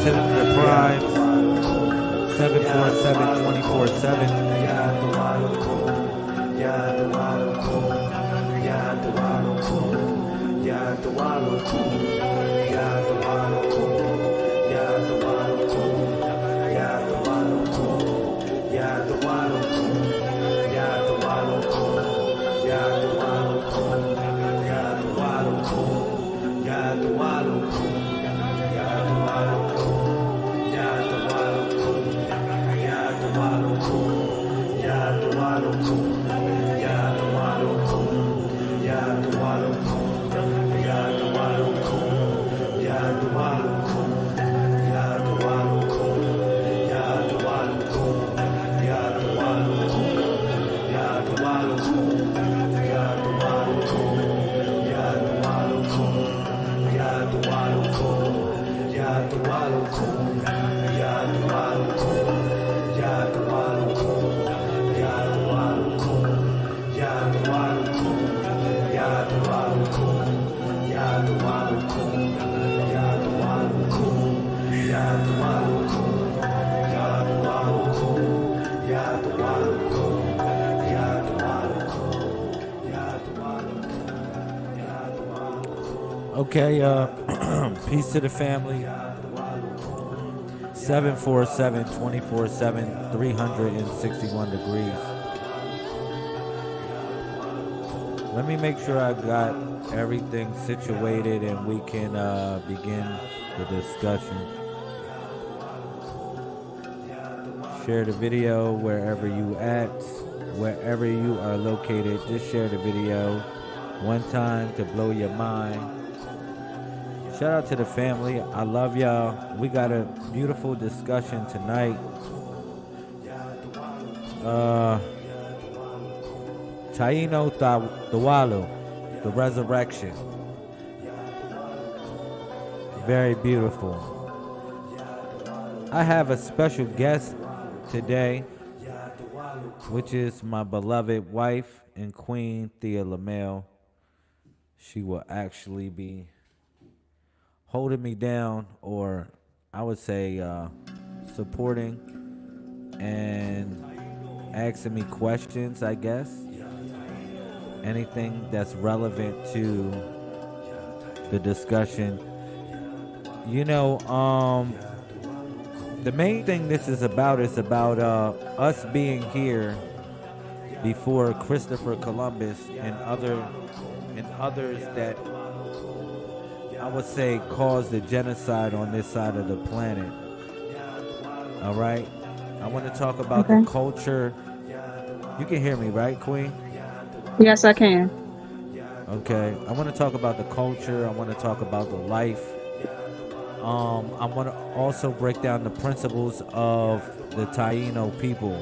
to the Prime, 747-24/7. Okay, peace to the family. 747-24/7, 361 degrees. Let me make sure I got everything situated and we can begin the discussion. Share the video wherever you at, wherever you are located. Just share the video one time to blow your mind. Shout out to the family. I love y'all. We got a beautiful discussion tonight. Taino Tawalu, the resurrection. Very beautiful. I have a special guest today, which is my beloved wife and queen, Thea LaMelle. She will actually be holding me down, or I would say supporting and asking me questions, I guess. Anything that's relevant to the discussion. You know, the main thing this is about us being here before Christopher Columbus and others that I would say caused the genocide on this side of the planet. All right? I want to talk about the culture. You can hear me, right, Queen? Yes, I can. Okay. I want to talk about the culture. I want to talk about the life. I want to also break down the principles of the Taino people.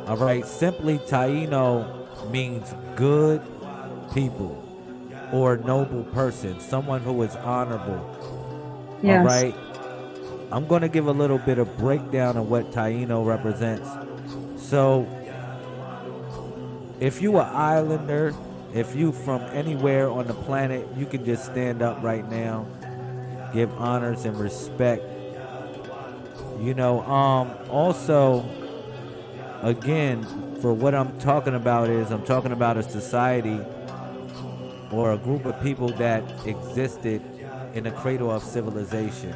All right? Simply, Taino means good people or noble person, someone who is honorable. Yes. All right? I'm going to give a little bit of breakdown of what Taino represents. So, if you an islander, if you from anywhere on the planet, you can just stand up right now, give honors and respect. You know, also, again, for what I'm talking about is I'm talking about a society or a group of people that existed in the cradle of civilization.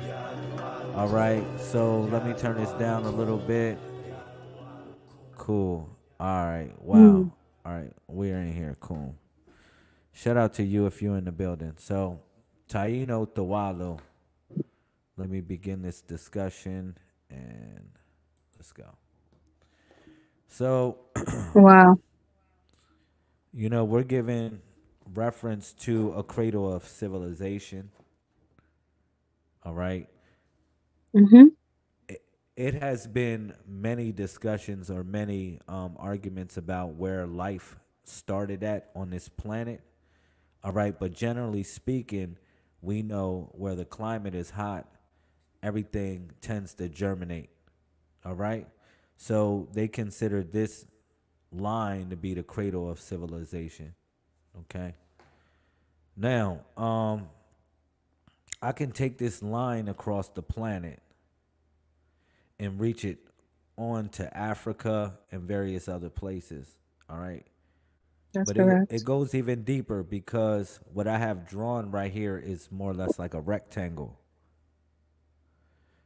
All right, so let me turn this down a little bit. Cool. All right. Wow. All right, we're in here. Cool. Shout out to you if you're in the building. So, Taino Tawalu. Let me begin this discussion and let's go. So, Wow. you know, we're giving reference to a cradle of civilization. All right. Mm-hmm. It has been many discussions or many arguments about where life started at on this planet. All right. But generally speaking, we know where the climate is hot, everything tends to germinate. All right. So they consider this line to be the cradle of civilization. Okay. Now, I can take this line across the planet and reach it on to Africa and various other places. All right. That's But it correct. goes even deeper because what I have drawn right here is more or less like a rectangle.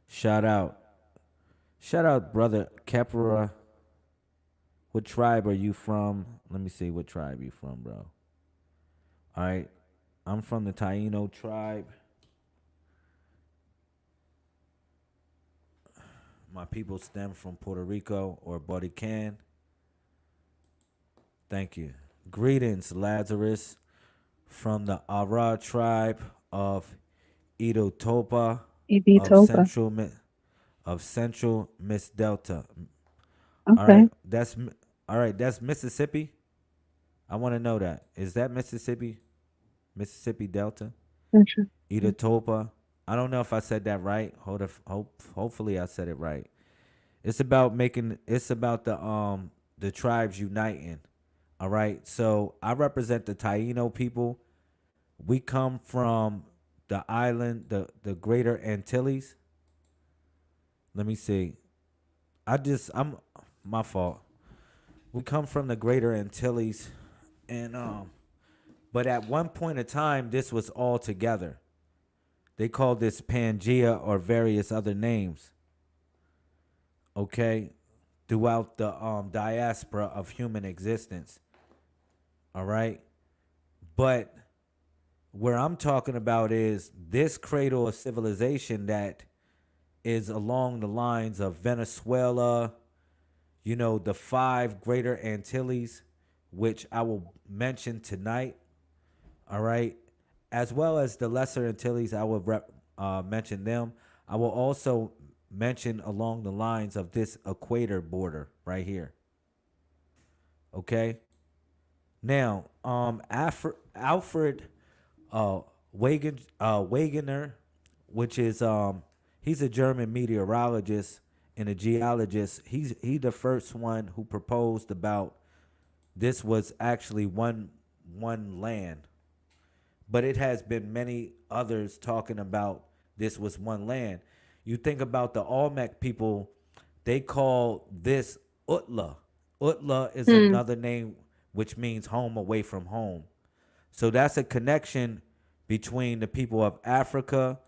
Shout out. Shout out, brother Kepra. What tribe are you from? Let me see what tribe you from, bro. All right. I'm from the Taino tribe. My people stem from Puerto Rico or Borican. Thank you. Greetings, Lazarus, from the Ara tribe of Idotopa of Ibitopa. Central Miss Delta. All Okay. right, all right. That's Mississippi. I want to know that. Is that Mississippi? Mississippi Delta? Gotcha. Idotopa. I don't know if I said that right. Hopefully I said it right. It's about making. It's about the tribes uniting. All right. So I represent the Taino people. We come from the island, the Greater Antilles. Let me see. I'm my fault. We come from the Greater Antilles, and but at one point in time, this was all together. They called this Pangea or various other names. Okay, throughout the diaspora of human existence. All right, but where I'm talking about is this cradle of civilization that is along the lines of Venezuela, the five greater Antilles, which I will mention tonight, all right, as well as the lesser Antilles, I will mention them. I will also mention along the lines of this equator border right here, okay? Now, Alfred Wegener, which is he's a German meteorologist and a geologist. He the first one who proposed about this was actually one land, but it has been many others talking about this was one land. You think about the Olmec people, they call this Utla. Utla is Hmm. another name which means home away from home. So that's a connection between the people of Africa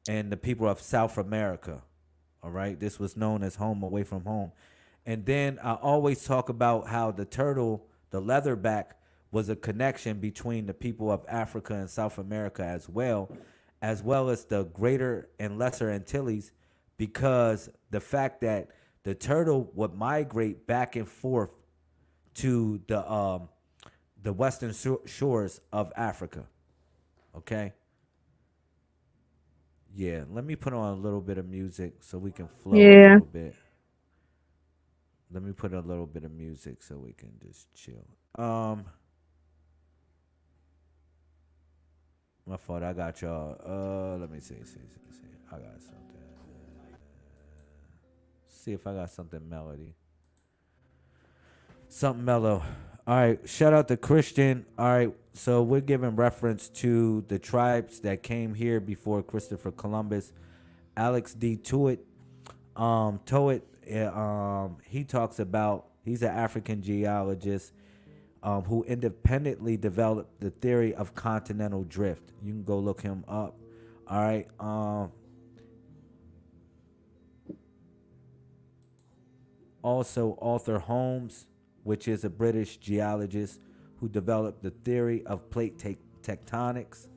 and the people of South America. All right. This was known as home away from home. And then I always talk about how the turtle, the leatherback, was a connection between the people of Africa and South America as well as the greater and lesser Antilles, because the fact that the turtle would migrate back and forth to the western shores of Africa. Okay. Yeah, let me put on a little bit of music so we can flow a Yeah. little bit. Let me put a little bit of music so we can just chill. My fault. I got y'all. Let me see. I got something. See if I got something melody. Something mellow. All right. Shout out to Christian. All right. So we're giving reference to the tribes that came here before Christopher Columbus. Alex D. Toit, he talks about, he's an African geologist who independently developed the theory of continental drift. You can go look him up. All right. Also, Arthur Holmes, which is a British geologist who developed the theory of plate tectonics,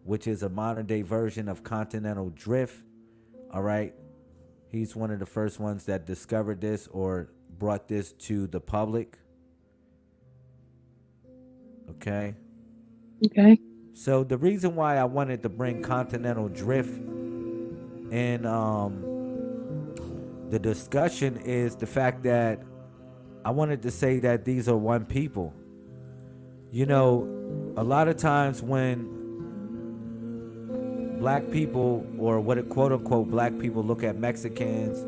which is a modern day version of continental drift. All right. He's one of the first ones that discovered this or brought this to the public. Okay. Okay. So the reason why I wanted to bring continental drift in the discussion is the fact that I wanted to say that these are one people. A lot of times when black people or what quote unquote black people look at Mexicans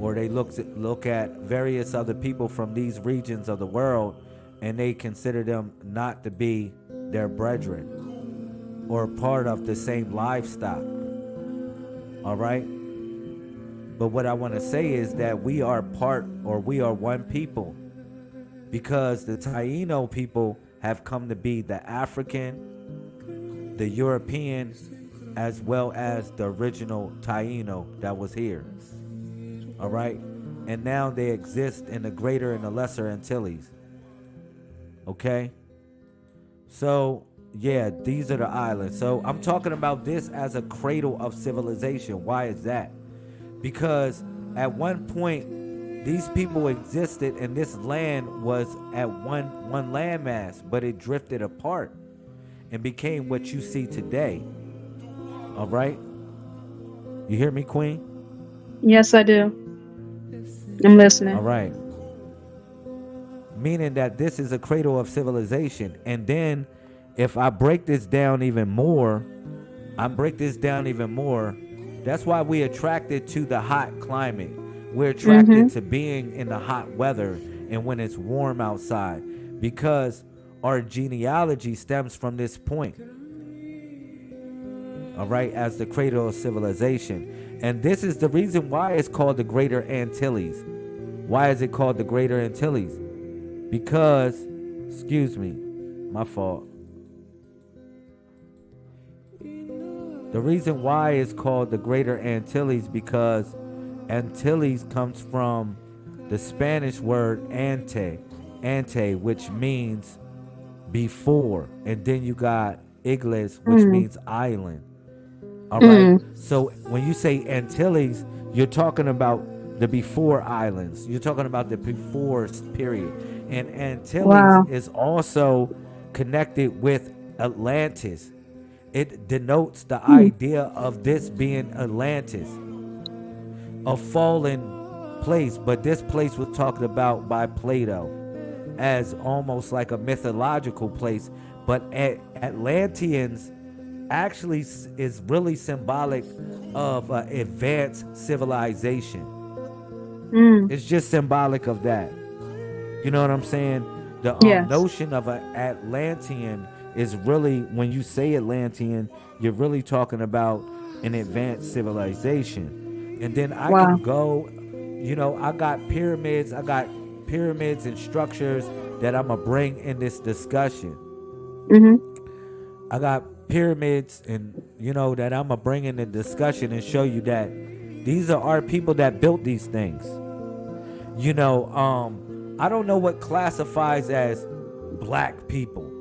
or they look at various other people from these regions of the world and they consider them not to be their brethren or part of the same livestock. All right. But what I want to say is that we are part, or we are one people, because the Taino people have come to be the African, the European, as well as the original Taino that was here. All right. And now they exist in the greater and the lesser Antilles. Okay. So, yeah, these are the islands. So I'm talking about this as a cradle of civilization. Why is that? Because at one point, these people existed and this land was at one landmass, but it drifted apart and became what you see today. All right? You hear me, Queen? Yes, I do. I'm listening. All right. Meaning that this is a cradle of civilization. And then if I break this down even more, that's why we attracted to the hot climate. We're attracted to being in the hot weather and when it's warm outside, because our genealogy stems from this point. All right, as the cradle of civilization. And this is the reason why it's called the Greater Antilles. Why is it called the Greater Antilles? Because, excuse me, my fault. The reason why it's called the Greater Antilles, because Antilles comes from the Spanish word ante, which means before, and then you got Igles, which means island. All right. So when you say Antilles, you're talking about the before islands. You're talking about the before period. And Antilles is also connected with Atlantis. It denotes the idea of this being Atlantis, a fallen place. But this place was talked about by Plato as almost like a mythological place. But Atlanteans actually is really symbolic of advanced civilization. It's just symbolic of that. You know what I'm saying? The notion of an Atlantean is really, when you say Atlantean, you're really talking about an advanced civilization. And then I can go, I got pyramids and structures that I'm going to bring in this discussion. I got pyramids and, that I'm going to bring in the discussion and show you that these are our people that built these things. I don't know what classifies as black people.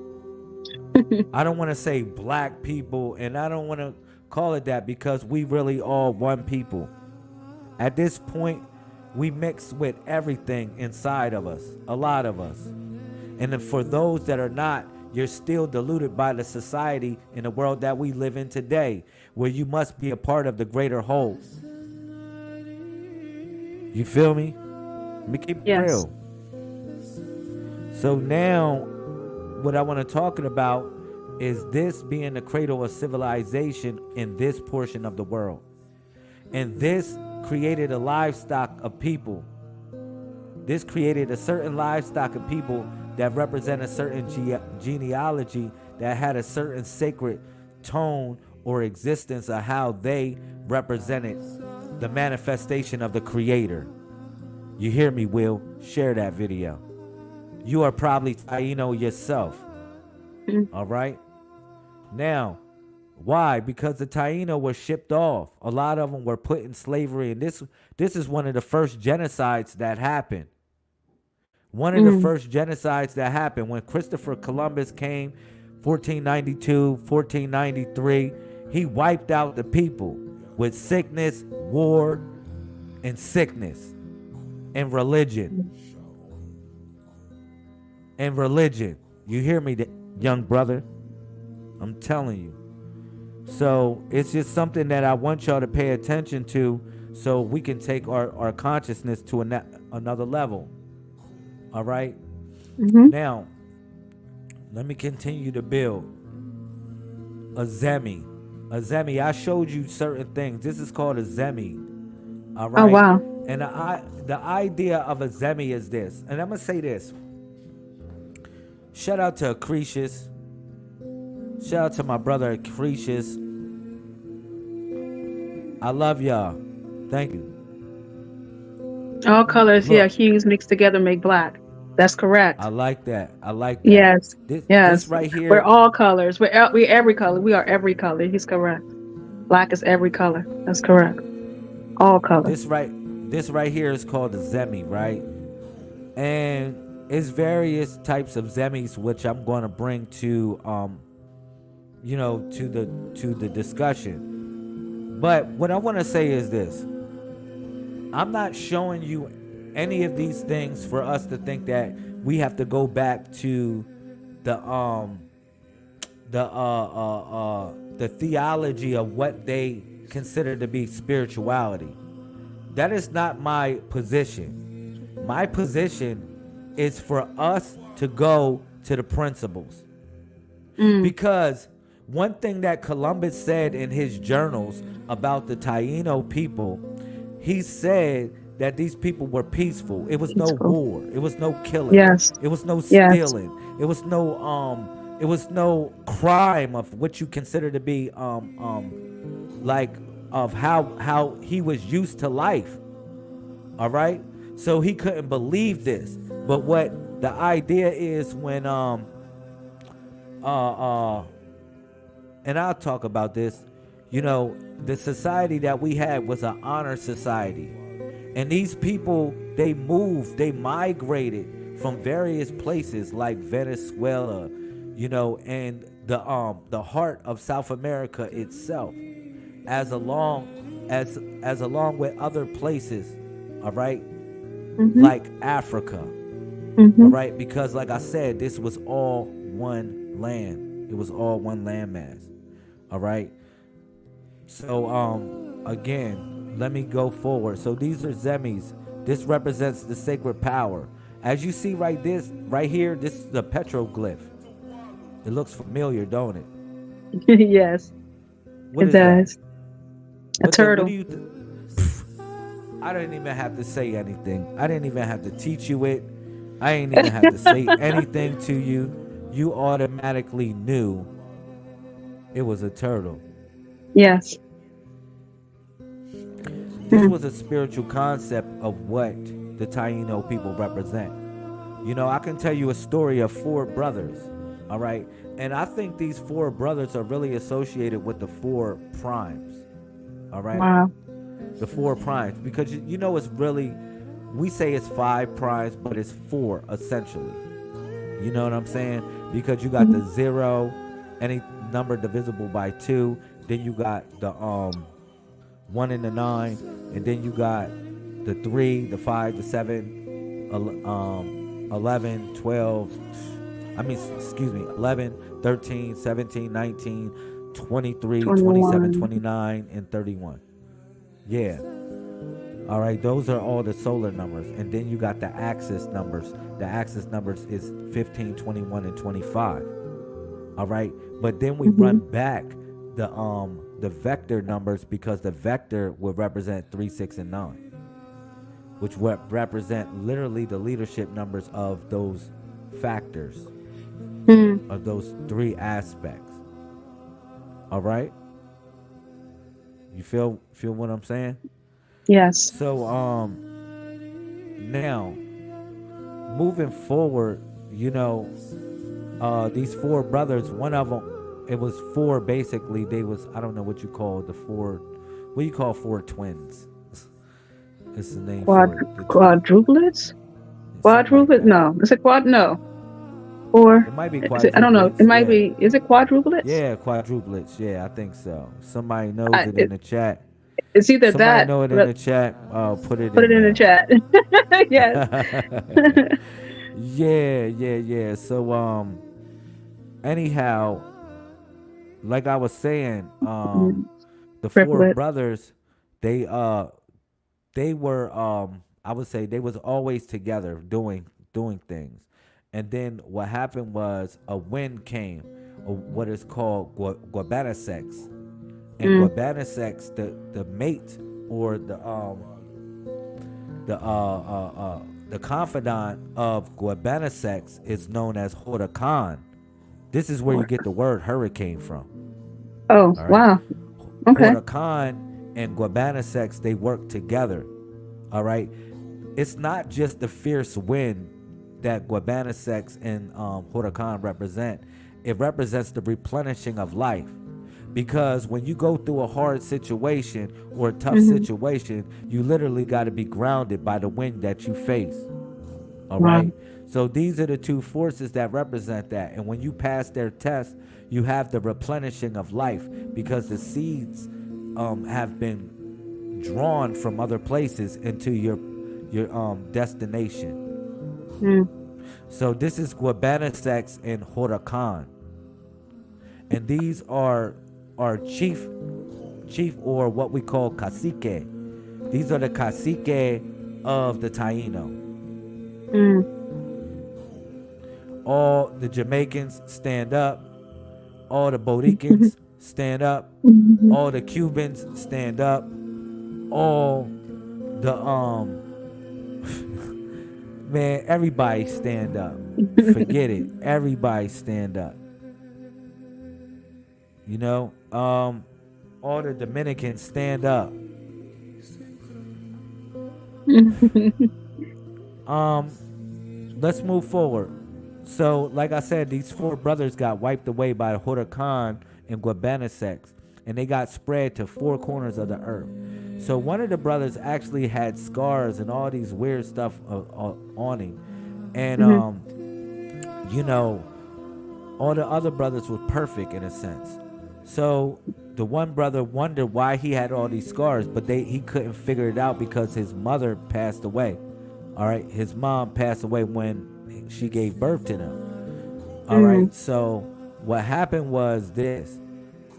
I don't want to say black people, and I don't want to call it that, because we really all one people. At this point, we mix with everything inside of us, a lot of us. And for those that are not, you're still diluted by the society in the world that we live in today, where you must be a part of the greater whole. You feel me? Let me keep it real. So now, what I want to talk about is this being the cradle of civilization in this portion of the world. And this created a livestock of people. This created a certain livestock of people that represent a certain genealogy that had a certain sacred tone or existence of how they represented the manifestation of the Creator. You hear me, Will? Share that video. You are probably Taino yourself. All right? Now, why? Because the Taino were shipped off. A lot of them were put in slavery. And this is one of the first genocides that happened. One of the first genocides that happened when Christopher Columbus came, 1492, 1493. He wiped out the people with sickness, war, and sickness, and religion. And religion. You hear me, young brother? I'm telling you. So it's just something that I want y'all to pay attention to, so we can take our consciousness to another level. All right? Now, let me continue to build. A zemi. I showed you certain things. This is called a zemi. All right? Oh, wow. And the idea of a zemi is this. And I'm going to say this. Shout out to Accretius. Shout out to my brother Accretius. I love y'all. Thank you. All colors, yeah, Look, hues mixed together make black. That's I correct. like that. I like that. Yes, This yes. right We're here, all colors. We every color. We are every color. He's correct. Black is every color. That's correct. All colors. this right, this right here is called a zemi, right? And it's various types of zemis, which I'm going to bring to, to the discussion. But what I want to say is this: I'm not showing you any of these things for us to think that we have to go back to the the theology of what they consider to be spirituality. That is not my position. My position is for us to go to the principles. Because one thing that Columbus said in his journals about the Taino people, he said that these people were peaceful. It was no war. It was no killing. Yes. It was no Yes. stealing. It was no crime of what you consider to be like of how he was used to life. All right? So he couldn't believe this. But what the idea is when and I'll talk about this, the society that we had was an honor society. And these people, they moved, they migrated from various places like Venezuela, and the heart of South America itself, as along with other places, all right, like Africa, all right, because like I said, this was all one land. It was all one landmass, all right. So again, let me go forward. So these are zemis. This represents the sacred power. As you see right here, this is the petroglyph. It looks familiar, don't it? Yes, What it is that? does. A turtle. What do you I didn't even have to say anything. I didn't even have to teach you it. I ain't even have to say anything to you. You automatically knew it was a turtle. Yes. This was a spiritual concept of what the Taino people represent. I can tell you a story of 4 brothers, all right? And I think these 4 brothers are really associated with the 4 primes, all right? Wow. The 4 primes, because it's really, we say it's 5 primes, but it's 4 essentially. You know what I'm saying? Because you got the 0, any number divisible by 2, then you got the 1 and the 9, and then you got the 3, the 5, the 7, 11, 12, 11, 13, 17, 19, 23, 27, 29, and 31. Yeah. All right, those are all the solar numbers. And then you got the axis numbers. The axis numbers is 15, 21, and 25. All right, but then we run back the vector numbers, because the vector would represent 3, 6, and 9, which would represent literally the leadership numbers of those factors, of those 3 aspects. All right, you feel what I'm saying? Yes. So now moving forward, these 4 brothers, one of them, it was 4 basically. They was, I don't know what you call the 4. What do you call 4 twins? It's the name for it. Quadruplets? Quadruplets? Like no. Is it quad? No. Or it might be quadruplets. I don't know. It might be. Is it quadruplets? Yeah, quadruplets. Yeah, I think so. Somebody knows it in the chat. It's either Somebody that. know it in the chat. Put it in the chat. Yes. Yeah. So anyhow, like I was saying, the 4 brothers, they were I would say they was always together doing things. And then what happened was a wind came, what is called Guabanasex. And Guabanasex, the mate, or the confidant of Guabanasex is known as Huracan. This is where you get the word hurricane from. Oh, right? Wow. Okay. Huracan and Guabanasex, they work together. All right. It's not just the fierce wind that Guabanasex and Huracan represent. It represents the replenishing of life. Because when you go through a hard situation or a tough situation, you literally got to be grounded by the wind that you face. All Wow. right. So these are the two forces that represent that. And when you pass their test, you have the replenishing of life because the seeds have been drawn from other places into your destination. Mm. So this is Guabanasex and Huracan. And these are chief or what we call cacique. These are the cacique of the Taino. Mm. All the Jamaicans stand up. All the Boricans stand up. All the Cubans stand up. All the man, everybody stand up. Forget it. Everybody stand up. You know, all the Dominicans stand up. Let's move forward. So, like I said, these four brothers got wiped away by Huracan and Guabanasex, and they got spread to four corners of the earth. So one of the brothers actually had scars and all these weird stuff on him, and you know, all the other brothers were perfect in a sense. So the one brother wondered why he had all these scars, but he couldn't figure it out because his mother passed away. All right, his mom passed away when she gave birth to them. All right, so what happened was this.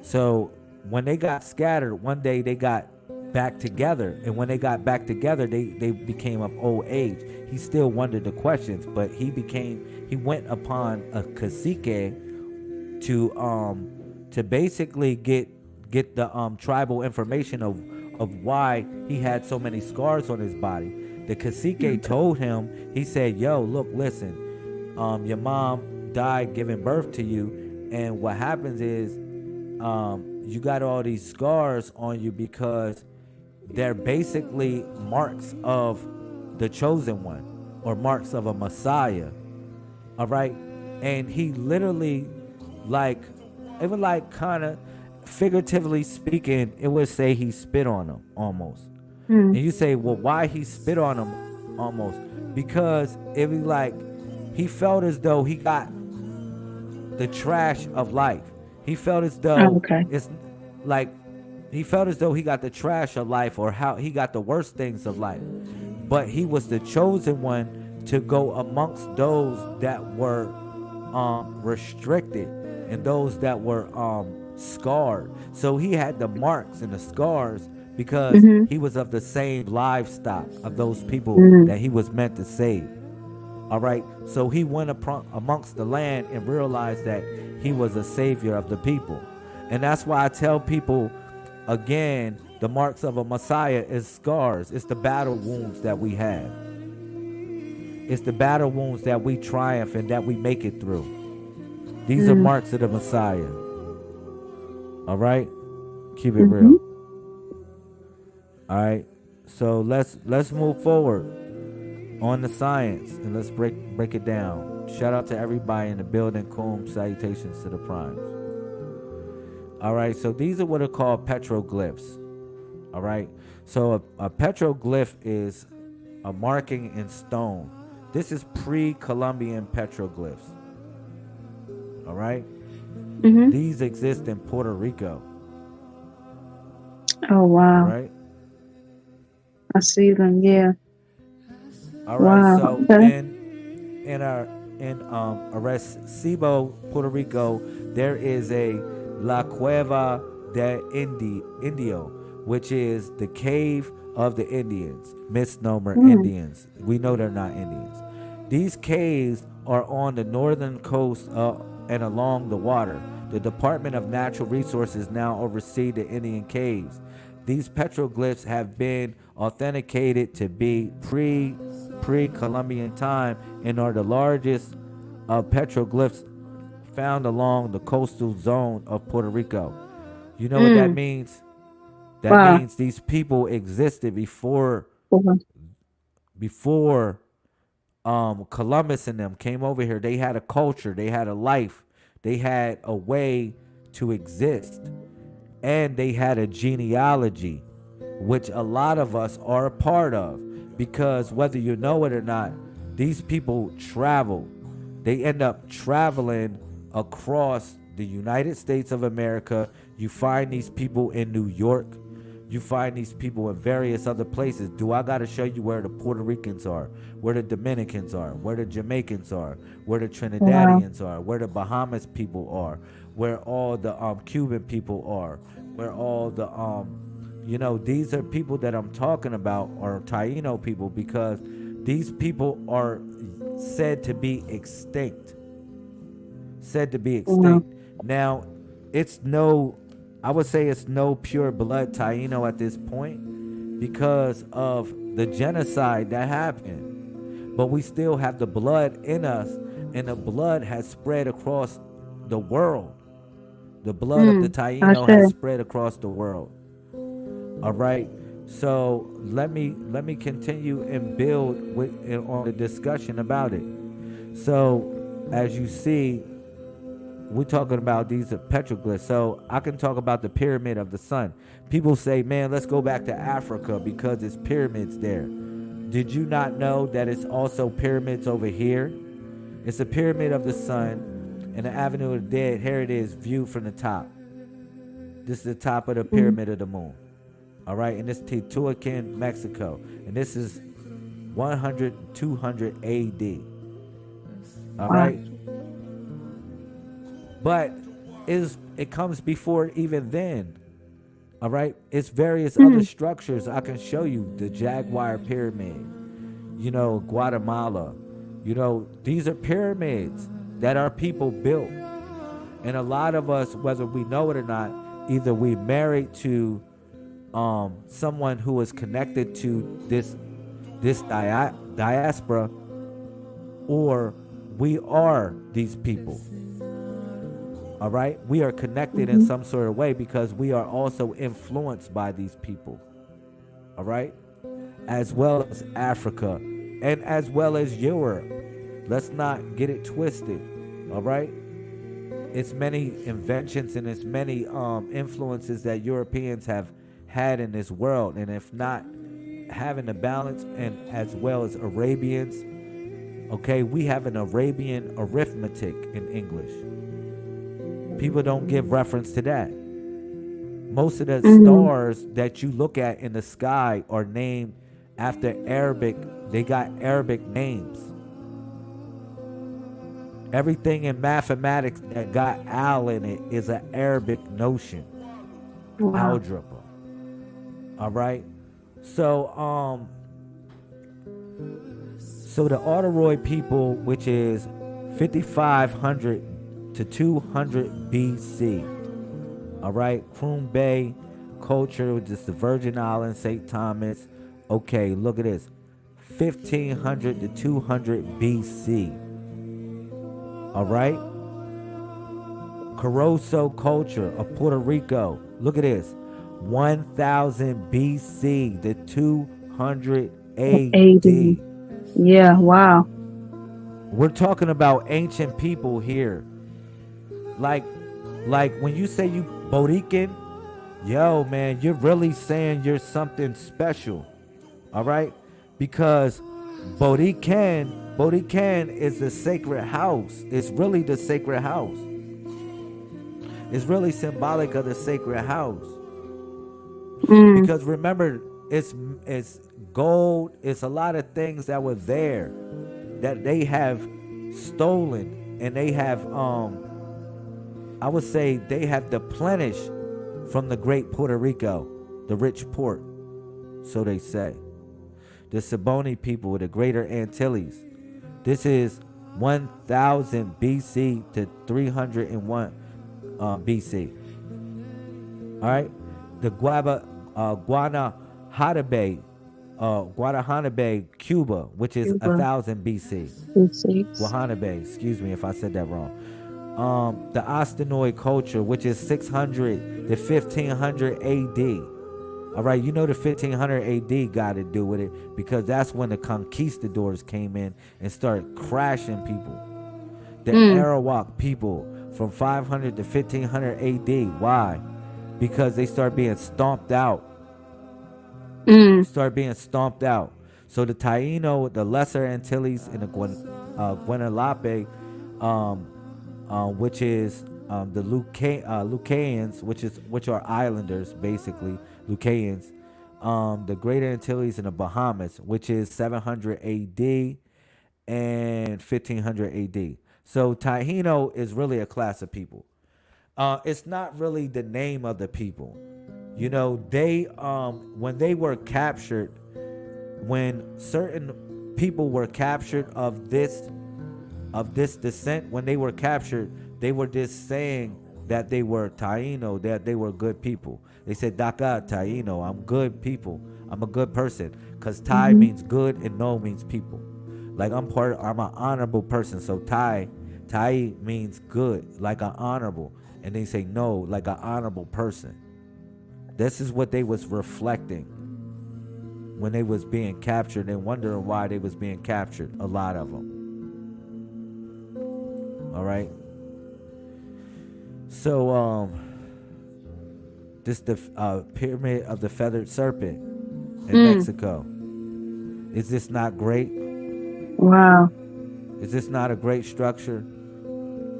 So when they got scattered, one day they got back together, and when they got back together, they became of old age. He still wondered the questions, but he went upon a cacique to basically get the tribal information of why he had so many scars on his body. The cacique told him, he said, yo, look, listen, your mom died giving birth to you, and what happens is you got all these scars on you because they're basically marks of the chosen one or marks of a Messiah. All right. And he literally, even kind of figuratively speaking, it would say he spit on them almost. And you say, well, why he spit on him almost? Because it was he felt as though he got the trash of life. He felt as though it's he felt as though he got the trash of life, or how he got the worst things of life. But he was the chosen one to go amongst those that were restricted and those that were scarred. So he had the marks and the scars because he was of the same livestock of those people that he was meant to save. All right. So he went amongst the land and realized that he was a savior of the people. And that's why I tell people, again, the marks of a Messiah is scars. It's the battle wounds that we have. It's the battle wounds that we triumph and that we make it through. These are marks of the Messiah. All right? Keep it real. All right. So let's move forward on the science, and let's break it down. Shout out to everybody in the building. Kum, salutations to the primes. All right, so these are what are called petroglyphs. All right, so a petroglyph is a marking in stone. This is pre-Columbian petroglyphs. All right, these exist in Puerto Rico. Oh wow! All right, I see them. Yeah. All right, Wow. so in Arecibo, Puerto Rico, there is a La Cueva de Indio, which is the cave of the Indians, misnomer Indians. We know they're not Indians. These caves are on the northern coast and along the water. The Department of Natural Resources now oversee the Indian caves. These petroglyphs have been authenticated to be pre-Columbian time and are the largest petroglyphs found along the coastal zone of Puerto Rico. You know what that means? That Wow. means these people existed Wow. before Columbus and them came over here. They had a culture, they had a life, they had a way to exist, and they had a genealogy, which a lot of us are a part of. Because whether you know it or not, these people travel. They end up traveling across the United States of America. You find these people in New York. You find these people in various other places. Do I got to show you where the Puerto Ricans are, where the Dominicans are, where the Jamaicans are, where the Wow. Trinidadians are, where the Bahamas people are, where all the Cuban people are, where all the these are people that I'm talking about, are Taino people, because these people are said to be extinct. Said to be Wow. extinct. Now, it's no, I would say it's no pure blood Taino at this point because of the genocide that happened. But we still have the blood in us, and the blood has spread across the world. The blood of the I Taino has said. spread across the world. All right. So let me continue and build on the discussion about it. So as you see, we're talking about these petroglyphs. So I can talk about the pyramid of the sun. People say, man, let's go back to Africa because it's pyramids there. Did you not know that it's also pyramids over here? It's a pyramid of the sun and the Avenue of the Dead. Here it is, viewed from the top. This is the top of the pyramid of the moon. All right, and this is Teotihuacan, Mexico. And this is 100, 200 AD. All Wow. right. But it comes before even then. All right. It's various other structures. I can show you the Jaguar Pyramid, Guatemala. These are pyramids that our people built. And a lot of us, whether we know it or not, either we married to someone who is connected to this diaspora, or we are these people. All right, we are connected in some sort of way because we are also influenced by these people. All right, as well as Africa and as well as Europe. Let's not get it twisted. All right, it's many inventions and it's many influences that Europeans have had in this world, and if not having a balance, and as well as Arabians, okay, we have an Arabian arithmetic in English. People don't give reference to that. Most of the stars that you look at in the sky are named after Arabic. They got Arabic names. Everything in mathematics that got al in it is an Arabic notion. Wow. Algebra. All right. So the Autoroid people, which is 5500 to 200 BC. All right. Croon Bay culture, which is the Virgin Islands, St. Thomas. Okay, look at this. 1500 to 200 BC. All right. Corozo culture of Puerto Rico. Look at this. 1000 BC to 200 AD. Yeah, wow. We're talking about ancient people here. Like when you say you Borican, yo, man, you're really saying you're something special. All right? Because Borican is the sacred house. It's really the sacred house. It's really symbolic of the sacred house. Because remember, it's gold, it's a lot of things that were there that they have stolen, and they have I would say they have deplenished from the great Puerto Rico, the rich port, so they say. The Siboney people with the Greater Antilles. This is 1000 BC to 301 BC. All right, the Guanahanabe, Cuba, which is 1000 BC. Guanahanabe, excuse me if I said that wrong. The Ostinoid culture, which is 600 to 1500 AD. All right, you know the 1500 AD got to do with it because that's when the conquistadors came in and started crashing people. The Mm. Arawak people from 500 to 1500 AD. Why? Because they start being stomped out. Mm. Start being stomped out. So the Taino, the Lesser Antilles, and the Guanalape, um, which is the Lucayans, which are islanders basically, Lucayans, the Greater Antilles and the Bahamas, which is 700 AD and 1500 AD. So Taino is really a class of people. It's not really the name of the people. You know, they when they were captured, when certain people were captured of this descent, when they were captured, they were just saying that they were Taino, that they were good people. They said, Daka Taino, I'm good people. I'm a good person. Because Tai Mm-hmm. means good and No means people. Like I'm an honorable person. So Tai means good, like an honorable. And they say no, like an honorable person. This is what they was reflecting when they was being captured and wondering why they was being captured. A lot of them. All right. So this the pyramid of the feathered serpent in Mm. Mexico. Is this not great? Wow. Is this not a great structure?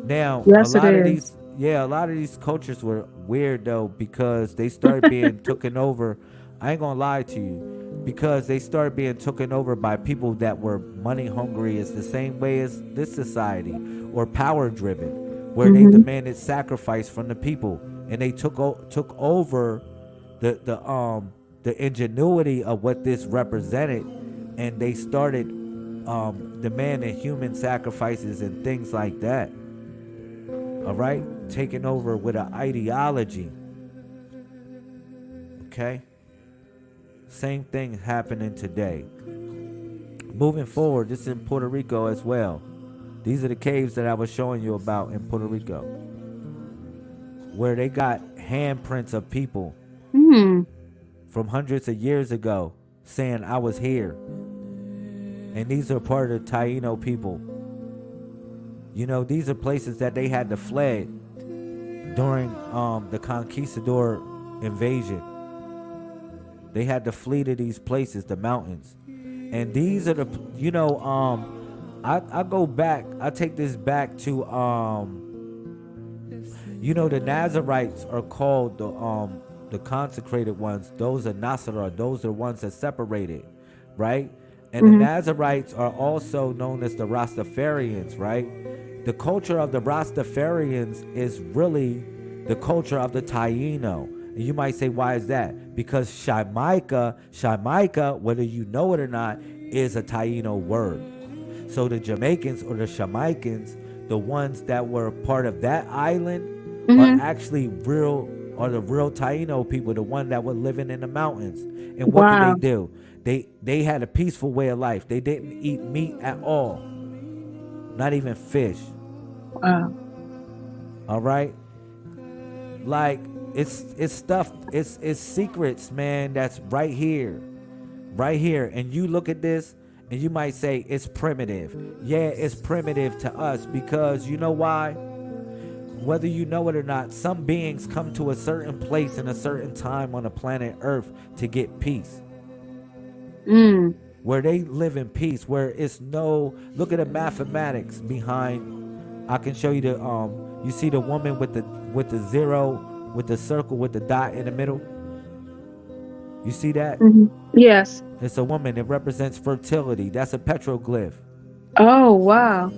Now, Yes, it is. a lot of these cultures were weird though because they started being taken over. I ain't gonna lie to you, because they started being taken over by people that were money hungry. It's the same way as this society, or power driven, where they Mm-hmm. demanded sacrifice from the people, and they took over the ingenuity of what this represented, and they started demanding human sacrifices and things like that. All right, taking over with an ideology. Okay, same thing happening today. Moving forward, this is in Puerto Rico as well. These are the caves that I was showing you about in Puerto Rico, where they got handprints of people Mm. from hundreds of years ago saying I was here. And these are part of the Taino people. You know, these are places that they had to fled during the conquistador invasion. They had to flee to these places, the mountains. And these are the, you know, I go back, I take this back to, you know, the Nazarites are called the consecrated ones. Those are Nasara, those are the ones that separated, right? And the Mm-hmm. Nazarites are also known as the Rastafarians, right? The culture of the Rastafarians is really the culture of the Taino. And you might say, why is that? Because Shamaika, whether you know it or not, is a Taino word. So the Jamaicans or the Jamaicans, the ones that were part of that island, are Mm-hmm. actually the real Taino people, the one that were living in the mountains. And what did they Wow. do? They had a peaceful way of life. They didn't eat meat at all, not even fish. Wow. All right, like it's stuff. It's secrets, man. That's right here, right here. And you look at this, and you might say it's primitive. Yeah, it's primitive to us because you know why? Whether you know it or not, some beings come to a certain place in a certain time on the planet Earth to get peace, Mm. where they live in peace, where it's no, look at the mathematics behind. I can show you the you see the woman with the zero, with the circle, with the dot in the middle. You see that? Mm-hmm. Yes. It's a woman. It represents fertility. That's a petroglyph. Oh, wow.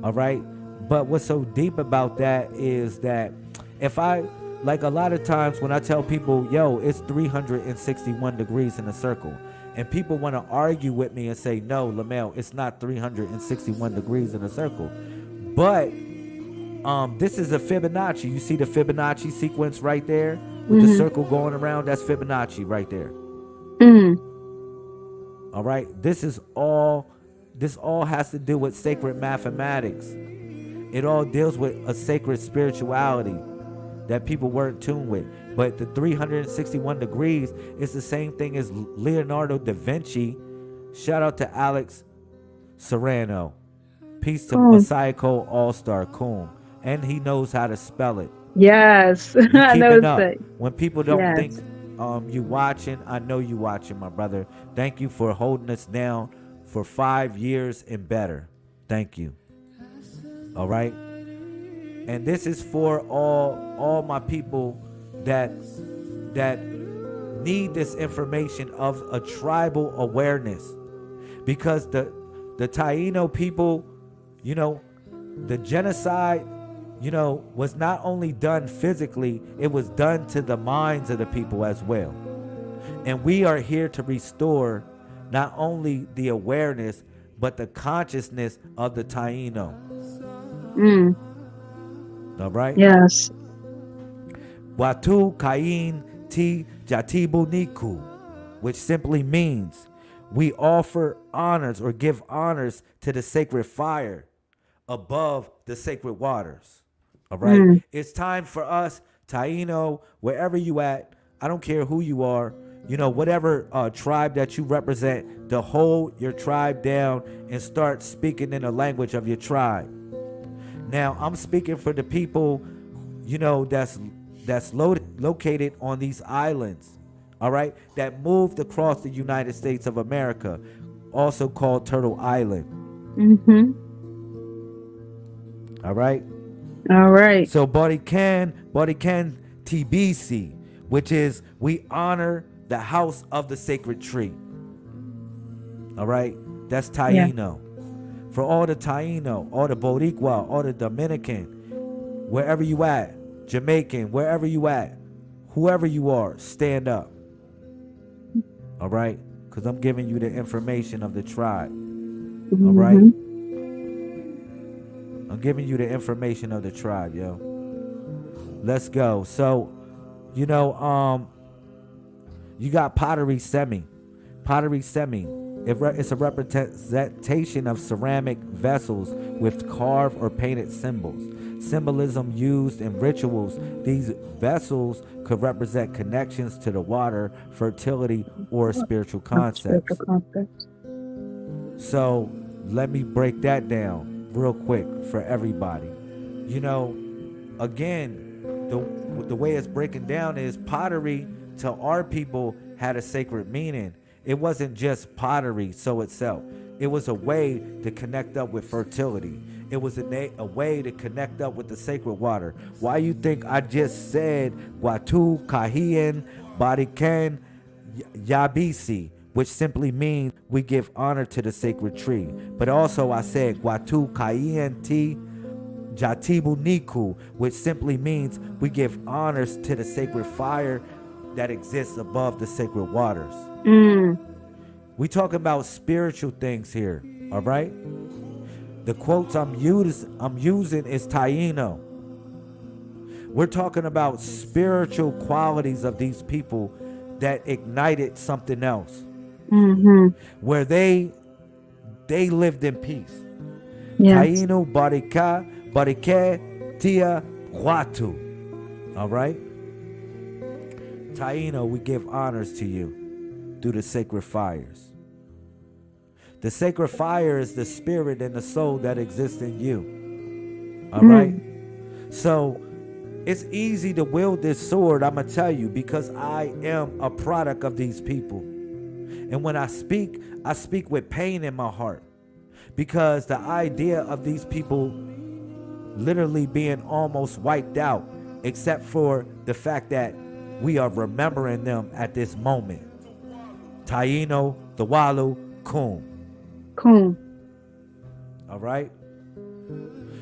All right. But what's so deep about that is that if I, like a lot of times when I tell people, yo, it's 361 degrees in a circle, and people want to argue with me and say, no, Lamel, it's not 361 degrees in a circle. But this is a Fibonacci. You see the Fibonacci sequence right there with the Mm-hmm. circle going around? That's Fibonacci right there. Mm. All right. This all has to do with sacred mathematics. It all deals with a sacred spirituality. that people weren't tuned with. But the 361 degrees is the same thing as Leonardo da Vinci. Shout out to Alex Serrano. Peace to Messiah Cole All-Star Coon. And he knows how to spell it. Yes. You I keeping know up. it's When people don't yes. think you watching, I know you watching, my brother. Thank you for holding us down for 5 years and better. Thank you. All right. And this is for all my people that need this information of a tribal awareness, because the Taino people, you know, the genocide, you know, was not only done physically, it was done to the minds of the people as well. And we are here to restore not only the awareness, but the consciousness of the Taino. All right? Yes. Watu Kain Ti Jatibu Niku, which simply means we offer honors or give honors to the sacred fire above the sacred waters. All right? It's time for us, Taino, wherever you at, I don't care who you are, you know, whatever tribe that you represent, to hold your tribe down and start speaking in the language of your tribe. Now, I'm speaking for the people, you know, that's located on these islands, all right, that moved across the United States of America, also called Turtle Island. All right. All right. So Barikan TBC, which is we honor the house of the sacred tree. All right. That's Taino. For all the Taino, all the Boricua, all the Dominican, wherever you at, Jamaican, wherever you at, whoever you are, stand up. All right? Because I'm giving you the information of the tribe. All right? I'm giving you the information of the tribe, yo. Let's go. So, you know, you got pottery semi. Pottery semi. It's a representation of ceramic vessels with carved or painted symbols. Symbolism used in rituals. These vessels could represent connections to the water, fertility, or spiritual concepts. So let me break that down real quick for everybody. You know, again, the way it's breaking down is pottery to our people had a sacred meaning. It wasn't just pottery so itself. It was a way to connect up with fertility. It was a way to connect up with the sacred water. Why you think I just said Guatu, Kahien, Bariken, Yabisi, which simply means we give honor to the sacred tree. But also I said Guatu, Kahien, Ti, Jatibu Niku, which simply means we give honors to the sacred fire that exists above the sacred waters. We talk about spiritual things here, all right? The quotes I'm using is Taino. We're talking about spiritual qualities of these people that ignited something else, where they lived in peace. Yes. Taino Barika Barike Tia Huatu. All right? Taino, we give honors to you through the sacred fires. The sacred fire is the spirit and the soul that exists in you. All right? So it's easy to wield this sword, I'm going to tell you, because I am a product of these people. And when I speak with pain in my heart, because the idea of these people literally being almost wiped out, except for the fact that we are remembering them at this moment. Taino, Dawalu, Kum. All right?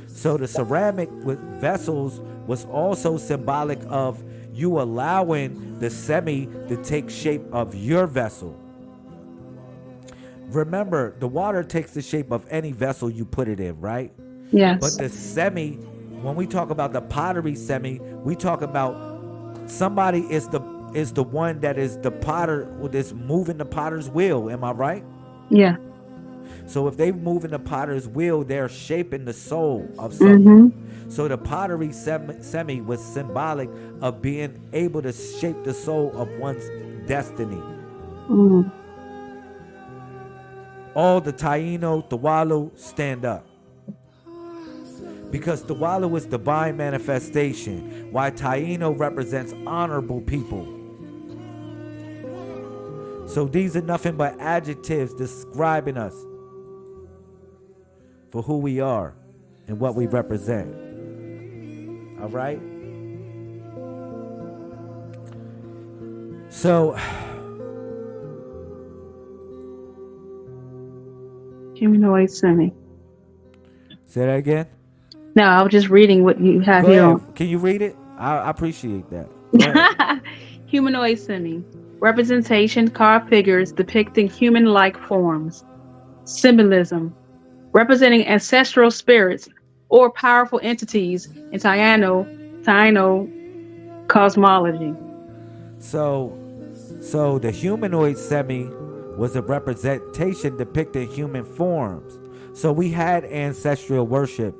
So the ceramic vessels was also symbolic of you allowing the semi to take shape of your vessel. Remember, the water takes the shape of any vessel you put it in, right? Yes. But the semi, when we talk about the pottery semi, we talk about somebody is the one that is the potter, that's moving the potter's wheel. Am I right? Yeah. So if they move in the potter's wheel, they're shaping the soul of Mm-hmm. something. So the pottery semi was symbolic of being able to shape the soul of one's destiny. Mm. All the Taino, Tawalu stand up. Because Tawalu is divine manifestation, while Taino represents honorable people. So these are nothing but adjectives describing us for who we are and what we represent. All right? So, Humanoid semi. say that again. No, I was just reading what you have Go here ahead. Can you read it? I appreciate that. Go ahead. on. Humanoid semi. Representation, carved figures depicting human-like forms. Symbolism. Representing ancestral spirits or powerful entities in Taino cosmology. So the humanoid semi was a representation depicting human forms. So we had ancestral worship.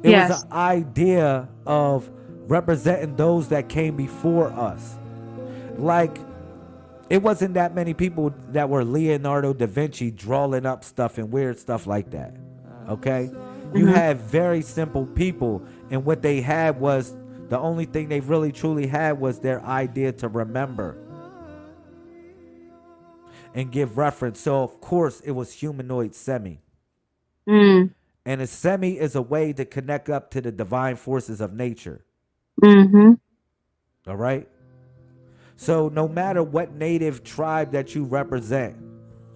It Yes. was an idea of representing those that came before us. Like, it wasn't that many people that were Leonardo da Vinci drawing up stuff and weird stuff like that. Okay? You had very simple people, and what they had was the only thing they really truly had was their idea to remember and give reference. So, of course, it was humanoid semi. Mm. And a semi is a way to connect up to the divine forces of nature. Mm-hmm. All right? So no matter what native tribe that you represent,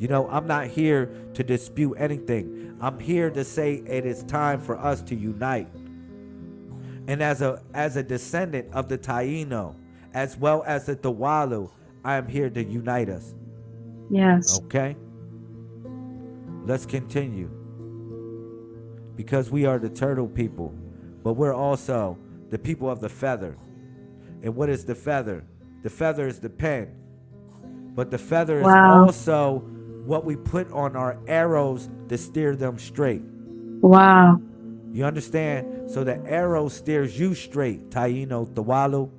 I'm not here to dispute anything. I'm here to say it is time for us to unite. And as a descendant of the Taino, as well as the Tawalu, I am here to unite us. Yes. Okay? Let's continue. Because we are the turtle people, but we're also the people of the feather. And what is the feather? The feather is the pen. But the feather is Wow. also what we put on our arrows to steer them straight. Wow. You understand? So the arrow steers you straight, Taino, Tawalu.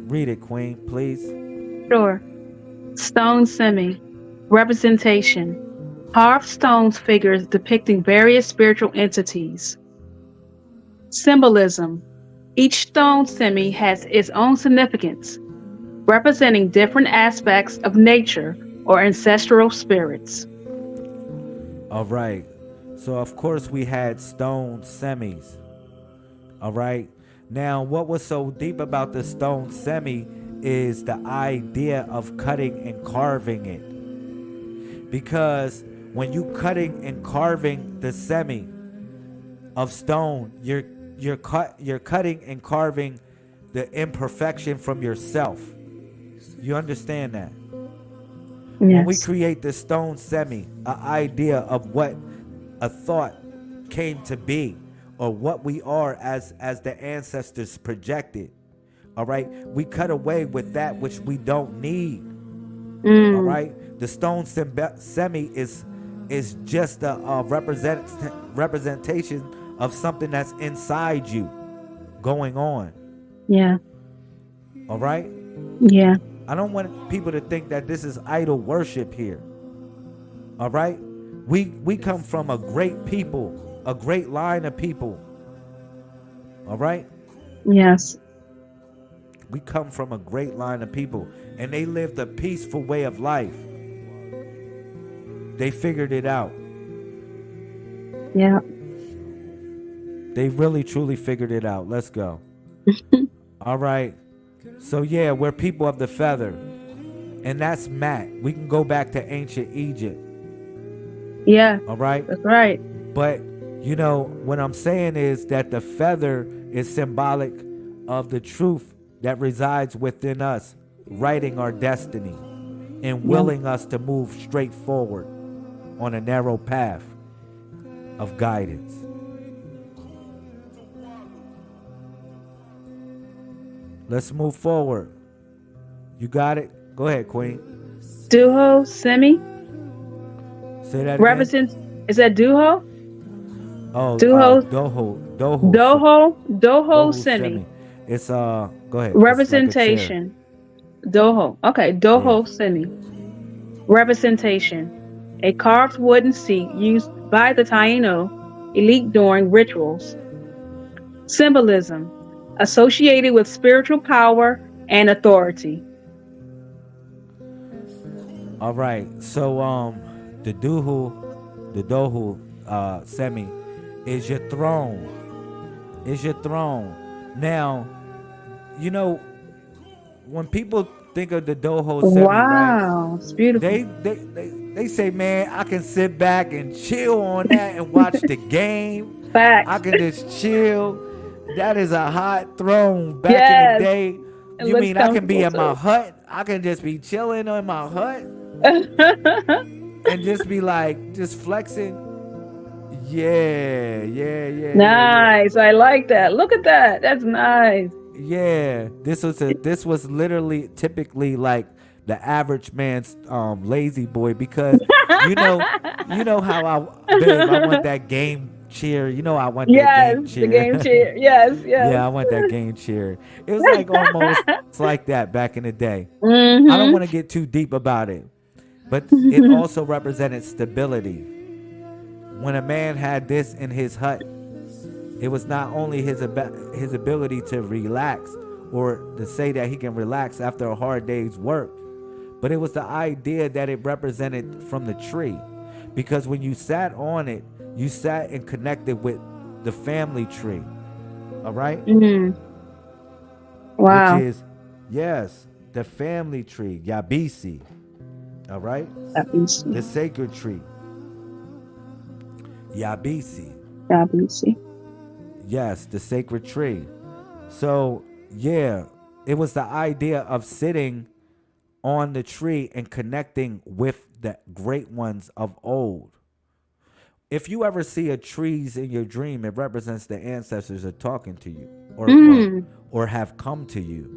Read it, Queen, please. Sure. Stone semi. Representation. Carved stones figures depicting various spiritual entities. Symbolism. Each stone semi has its own significance, representing different aspects of nature or ancestral spirits. All right. So, of course, we had stone semis. All right. Now, what was so deep about the stone semi is the idea of cutting and carving it. Because when you cutting and carving the semi of stone, you're cutting and carving the imperfection from yourself. You understand that? When we Yes. create the stone semi, an idea of what a thought came to be, or what we are as the ancestors projected. All right, we cut away with that which we don't need. All right, the stone semi is just a representation of something that's inside you going on. Yeah. All right, Yeah. I don't want people to think that this is idol worship here. All right, we come from a great people, a great line of people. All right, Yes. we come from a great line of people, and they lived a peaceful way of life. They figured it out. Yeah. They really truly figured it out. Let's go. All right. So yeah, we're people of the feather. And that's Matt. We can go back to ancient Egypt. Yeah. All right. That's right. But what I'm saying is that the feather is symbolic of the truth that resides within us, writing our destiny and willing us to move straight forward on a narrow path of guidance. Let's move forward. You got it? Go ahead, Queen. Duho Semi Say that again. represents. Is that Duho? Oh, Duho Doho Doho Semi Semi. It's go ahead. It's like a chair. representation. Doho. Okay, Yeah. Doho Semi representation. A carved wooden seat used by the Taino elite during rituals. Symbolism associated with spiritual power and authority. All right. So the Dohu Semi is your throne. Is your throne. Now, you know, when people think of the Doho Semi, right? Wow, it's beautiful. They say, man, I can sit back and chill on that and watch the game. Facts. I can just chill. That is a hot throne back in Yes, the day. it You looks mean I can be in comfortable my hut? I can just be chilling in my hut too. and just be like, just flexing. Yeah. Nice. I like that. Look at that. That's nice. Yeah, this was literally typically like the average man's lazy boy because you know how I want that game chair. You know I want that Yes, game the game chair. chair. Yes, yes. Yeah, I want that game chair. It was like almost like that back in the day. I don't Mm-hmm. want to get too deep about it, but it also represented stability. When a man had this in his hut, it was not only his ability to relax or to say that he can relax after a hard day's work, but it was the idea that it represented from the tree. Because when you sat on it, you sat and connected with the family tree. All right? Mm-hmm. Wow. Which is, yes, the family tree, Yabisi. All right? Yabisi. The sacred tree, Yabisi. Yabisi. Yes, the sacred tree. So, yeah, it was the idea of sitting on the tree and connecting with the great ones of old. If you ever see a trees in your dream, it represents the ancestors are talking to you or Mm. or have come to you.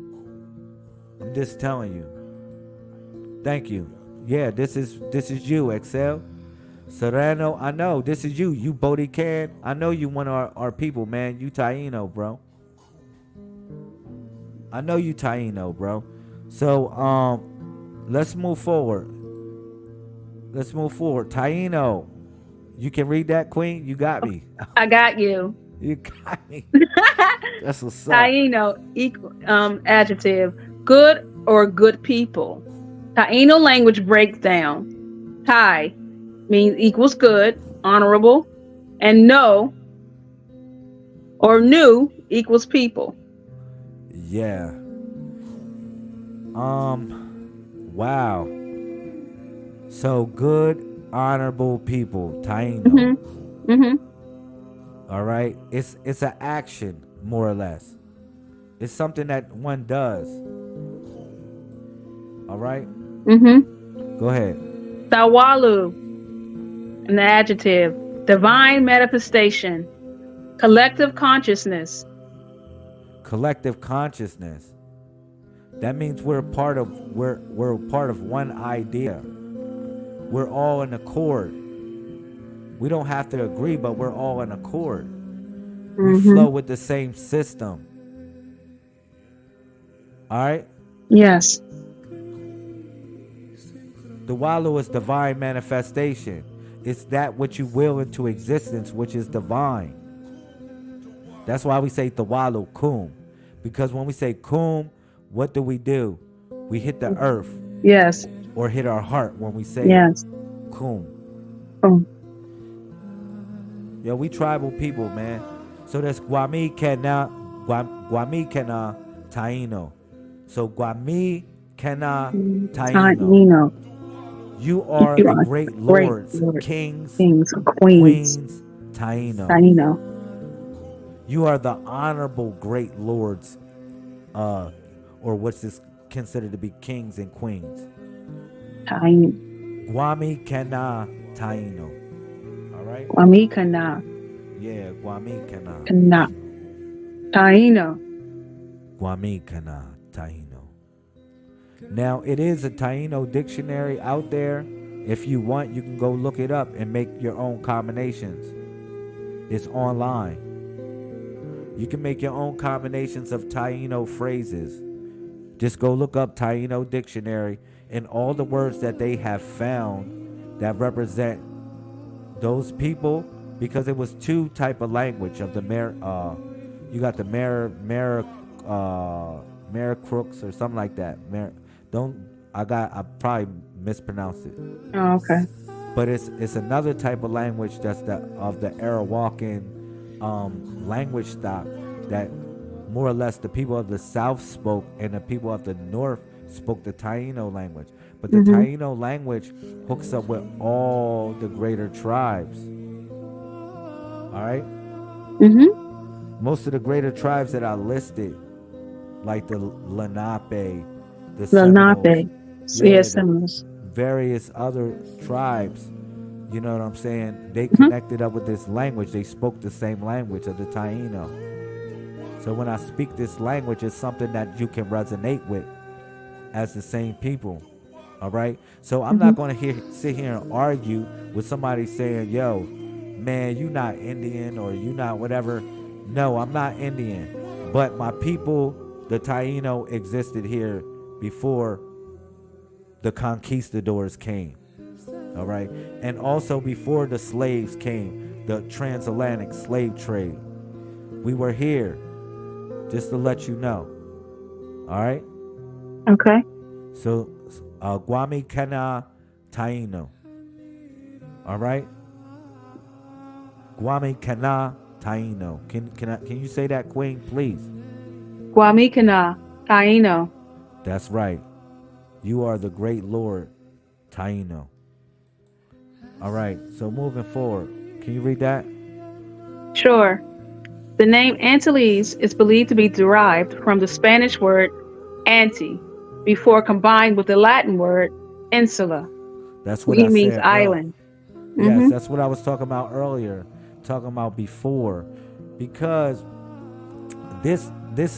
I'm just telling you. Thank you. Yeah, this is you, Excel. Serrano, I know this is you. You Bodie Can. I know you one of our people, man. You Taino, bro. I know you Taino, bro. So let's move forward. Let's move forward. Taino. You can read that, Queen? You got me. I got you. You got me. That's what's up. Taino, equal, adjective, good or good people. Taino language breakdown. Tai means equals good, honorable, and no or new equals people. Yeah. Wow. So good, honorable people, Taino. Mm-hmm. Mm-hmm. All right. It's an action, more or less. It's something that one does. All right. Mm-hmm. Go ahead. Tawalu, an adjective, divine manifestation, collective consciousness. Collective consciousness. That means we're part of one idea. We're all in accord. We don't have to agree, but we're all in accord. We Mm-hmm. flow with the same system. All right? Yes. The Walu is divine manifestation. It's that which you will into existence, which is divine. That's why we say Tawalu Kum. Because when we say Kum, what do? We hit the earth Yes. or hit our heart when we say Yes. Kum. Oh. Yo, we tribal people, man. So that's Guami Kena Taino. So Guami Kena Taino. Taino. You are You the are great the great lords, lord, kings, kings, queens. Taino. Taino. You are the honorable great lords, or what's this considered to be kings and queens. Taino. Guami Kana Taino. All right? Kwame Kana. Yeah, Guami Kana. Kana. Taino. Guamikana Taino. Now, it is a Taino dictionary out there. If you want, you can go look it up and make your own combinations. It's online. You can make your own combinations of Taino phrases. Just go look up Taino dictionary and all the words that they have found that represent those people, because it was two type of language of the you got the Mare Crooks or something like that. I probably mispronounced it. Oh, okay. But it's another type of language that's of the Arawakan language stock that more or less the people of the South spoke, and the people of the North spoke the Taino language. But the Taino language hooks up with all the greater tribes. All right? Most of the greater tribes that I listed, like the Lenape, the Lenape. Seminoles, Seminoles. various other tribes, you know what I'm saying? They connected up with this language. They spoke the same language of the Taino. So when I speak this language, it's something that you can resonate with as the same people. All right? So I'm not going to sit here and argue with somebody saying, yo, man, you not Indian or you not whatever. No, I'm not Indian. But my people, the Taino, existed here before the conquistadors came. All right? And also before the slaves came, the transatlantic slave trade. We were here, just to let you know. All right? Okay. So, Guamikana Taino. All right? Guamikana Taino. Can you say that, Queen, please? Guamikana Taino. That's right. You are the great Lord Taino. All right. So moving forward, can you read that? Sure. The name Antilles is believed to be derived from the Spanish word ante, before combined with the Latin word insula. That's what which I means said. island. Yes, that's what I was talking about earlier. Talking about before, because this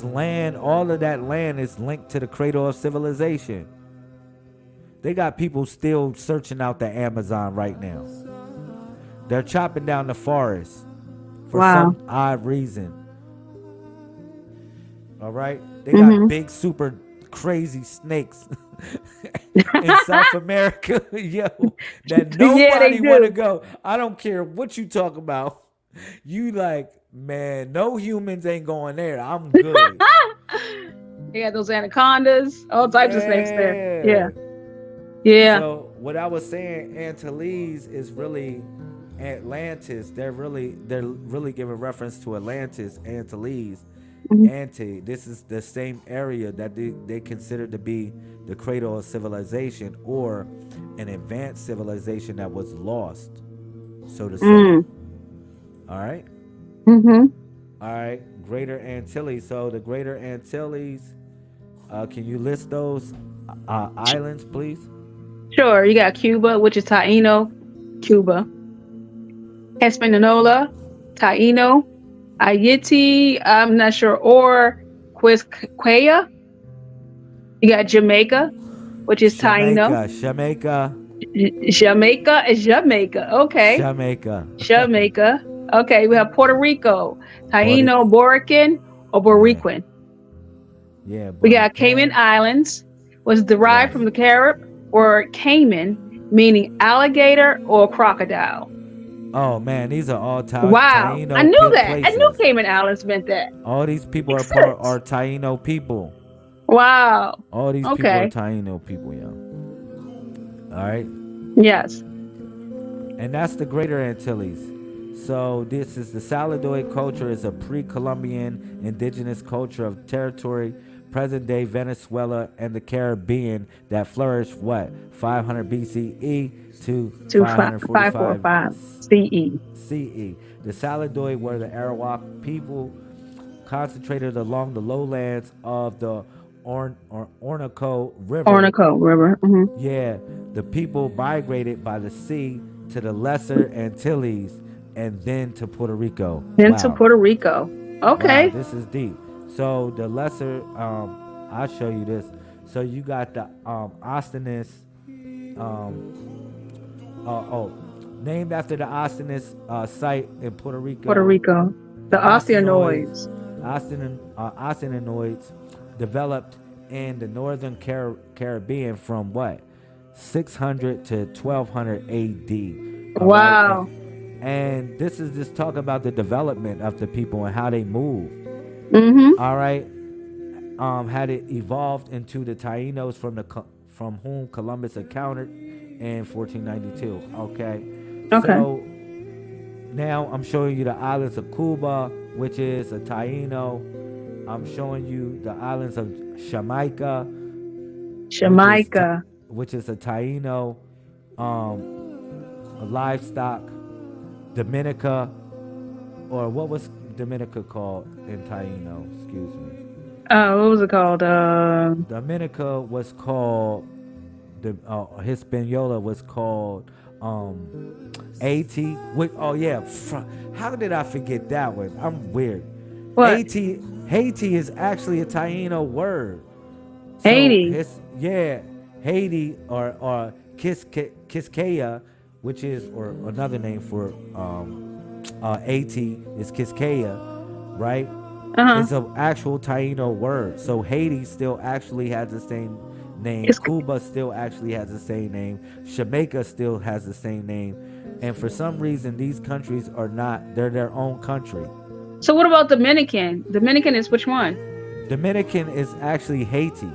land, all of that land is linked to the cradle of civilization. They got people still searching out the Amazon right now. They're chopping down the forest for some odd reason. All right? They got big, super crazy snakes in South America, yo, that nobody want to go. I don't care what you talk about. You like, man, no humans ain't going there. I'm good. They got those anacondas, all types of snakes there. Yeah. Yeah. So what I was saying, Antilles is really Atlantis. They're really giving reference to Atlantis, Antilles. This is the same area that they consider to be the cradle of civilization, or an advanced civilization that was lost, so to say. All right? All right. Greater Antilles. So the Greater Antilles, can you list those islands, please? Sure. You got Cuba, which is Taino, Cuba. Hispaniola, Taino. Haiti, I'm not sure, or Quisqueya. You got Jamaica, which is Taino. Jamaica is Jamaica. Okay. Jamaica. Okay, we have Puerto Rico, Taino, Borican, or Borican. Yeah. We got Cayman Islands, was derived from the Carib, or Cayman, meaning alligator or crocodile. Oh man, these are all Taino. Wow, Taino I knew that. places. I knew Cayman Islands meant that. All these people are Taino people. Wow. All these people are Taino people, yo. All right. Yes. And that's the Greater Antilles. So this is the Saladoid culture, is a pre-Columbian indigenous culture of territory, present-day Venezuela and the Caribbean, that flourished 500 BCE to 545 CE. The Saladoid were the Arawak people concentrated along the lowlands of the Orinoco River. Yeah, the people migrated by the sea to the Lesser Antilles and then to Puerto Rico. To Puerto Rico. Okay. Wow, this is deep. So the lesser, I'll show you this. So you got the Austinus, named after the Austinus site in Puerto Puerto Rico. Rico. The The Austinoids, Osteonoids. Austinoids developed in the northern Caribbean from what? 600 to 1200 AD. All right. Wow. And this is just talk about the development of the people and how they move. Mm-hmm. All right. Had it evolved into the Tainos from whom Columbus encountered in 1492. Okay. Okay. So now I'm showing you the islands of Cuba, which is a Taino. I'm showing you the islands of Jamaica, Jamaica. which is a Taino, a livestock. Dominica, or what was Dominica called in Taino? Excuse me. What was it called? Dominica was called the Hispaniola was called Haiti. Oh yeah, how did I forget that one? I'm weird. What? Haiti is actually a Taino word. So Haiti. Haiti or Kiskaya, which is or another name for Haiti is Kiskaya, right? It's an actual Taino word. So Haiti still actually has the same name. Cuba still actually has the same name. Jamaica still has the same name. And for some reason, these countries are not, they're their own country. So what about Dominican? Dominican is which one? Dominican is actually Haiti.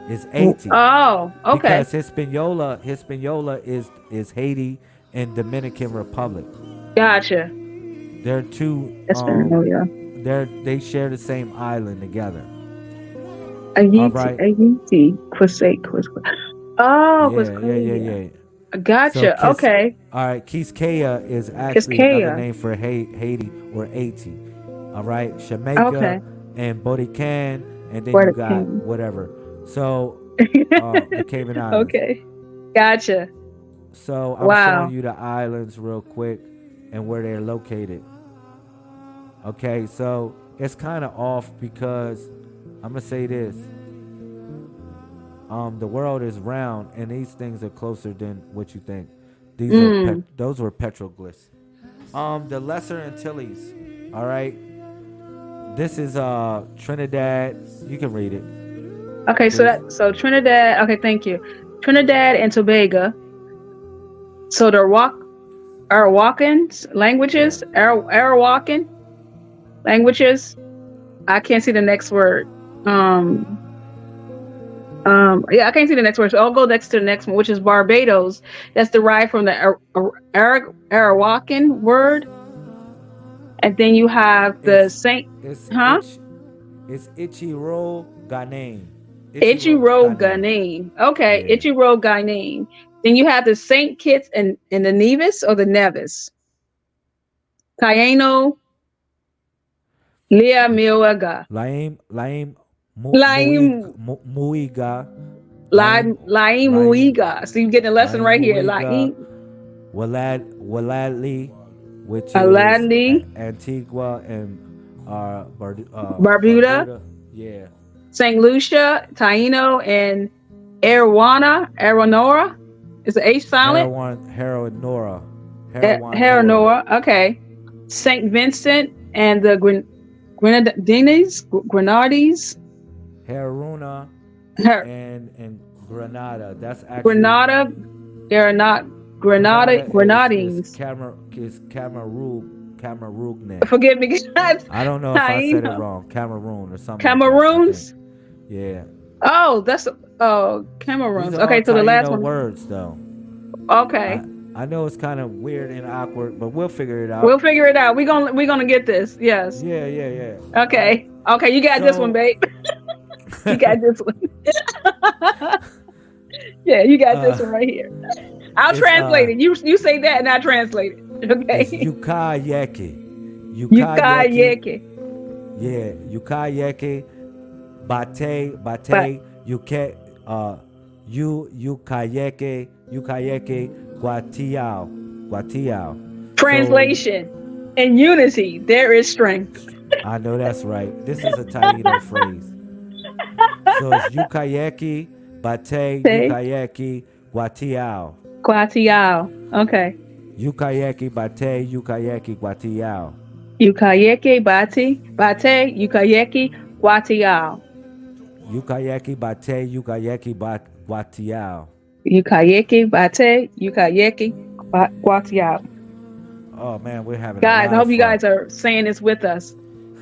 It's Haiti. Oh, okay. Because Hispaniola is Haiti and Dominican Republic. Gotcha. They're two. That's familiar. They share the same island together. Haiti. Oh, yeah. Gotcha. So okay. All right. Kiskaya is actually another name for Haiti or Haiti. All right. Jamaica and Borican, and then you got whatever. So the Cayman Islands. Okay. Gotcha. So I'm showing you the islands real quick and where they're located. Okay, so it's kind of off because I'm gonna say this. The world is round, and these things are closer than what you think. These are those were petroglyphs. The Lesser Antilles. All right. This is Trinidad. You can read it. Okay, so Trinidad. Okay, thank you. Trinidad and Tobago. So the Arawakan languages. Arawakan languages. I can't see the next word. I can't see the next word. So I'll go next to the next one, which is Barbados. That's derived from the Arawakan word. And then you have the Saint. It's Ichiro Ghanaian. Ichiro Ghanaian. Okay, yeah. Ichiro Ghanaian. Then you have the Saint Kitts and the Nevis or the Nevis. Taino. Lia Miwok. Laim Muiga. Laim Muiga. So you get the lesson right here. Laim. Waladli, which is Antigua and Barbuda. Yeah. St. Lucia, Taino, and Aronora. Is the H silent? Heronora. Okay. St. Vincent and the Grenadines. Haruna and Grenada. That's actually Grenada. They're not Grenadines. Cameroon. Forgive me, guys. I don't know if I said it wrong. Cameroon or something. Cameroons. Like yeah. Oh, that's Cameroons. Okay, so the last one. Words though. Okay. I know it's kind of weird and awkward, but we'll figure it out. We're gonna get this. Yes. Yeah. Okay. You got this one, babe. You got this one. Yeah, you got this one right here. I'll translate it. You say that and I'll translate it. Okay. Yukayeke. Yukayeke. Yeah, Yukayeke. Bate, Yukayeke, Guatiao. Translation. In unity, there is strength. I know that's right. This is a Taino phrase. So it's Yukayeki, Bate, Te Yukayeki, Guatiao. Guatiao. Okay. Yukayeki, Bate, Yukayeki, Guatiao. Yukayeki Bati Bate Yukayeki Guatiao. Yukayeki, Bate, Yukayeki, Guatiao. Yukayeki Bate Yukayeki Guatiao. Oh man, we're having a Guys, I lot of hope you fun. guys are saying this with us.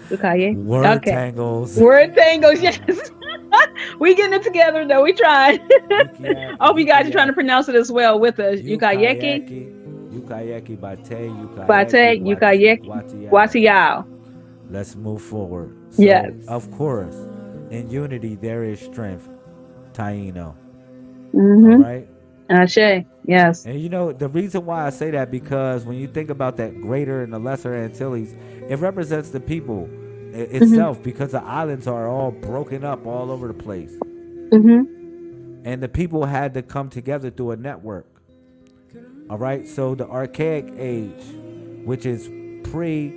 Yukaye. Word Okay. tangles. Word tangles, yes. We getting it together though. We trying. I hope you guys are trying to pronounce it as well with us. Yukayeki. Yukayeki, Bate, Yukayeki, Bate Yukayeki Guatiao. Guatiao. Let's move forward. So, Yes. of course, in unity there is strength. Taino. All Mm-hmm. right. Ashe. Yes. And you know, the reason why I say that, because when you think about that greater and the lesser Antilles, it represents the people Mm-hmm. itself, because the islands are all broken up all over the place. Mm-hmm. And the people had to come together through a network. All right. So the Archaic Age, which is pre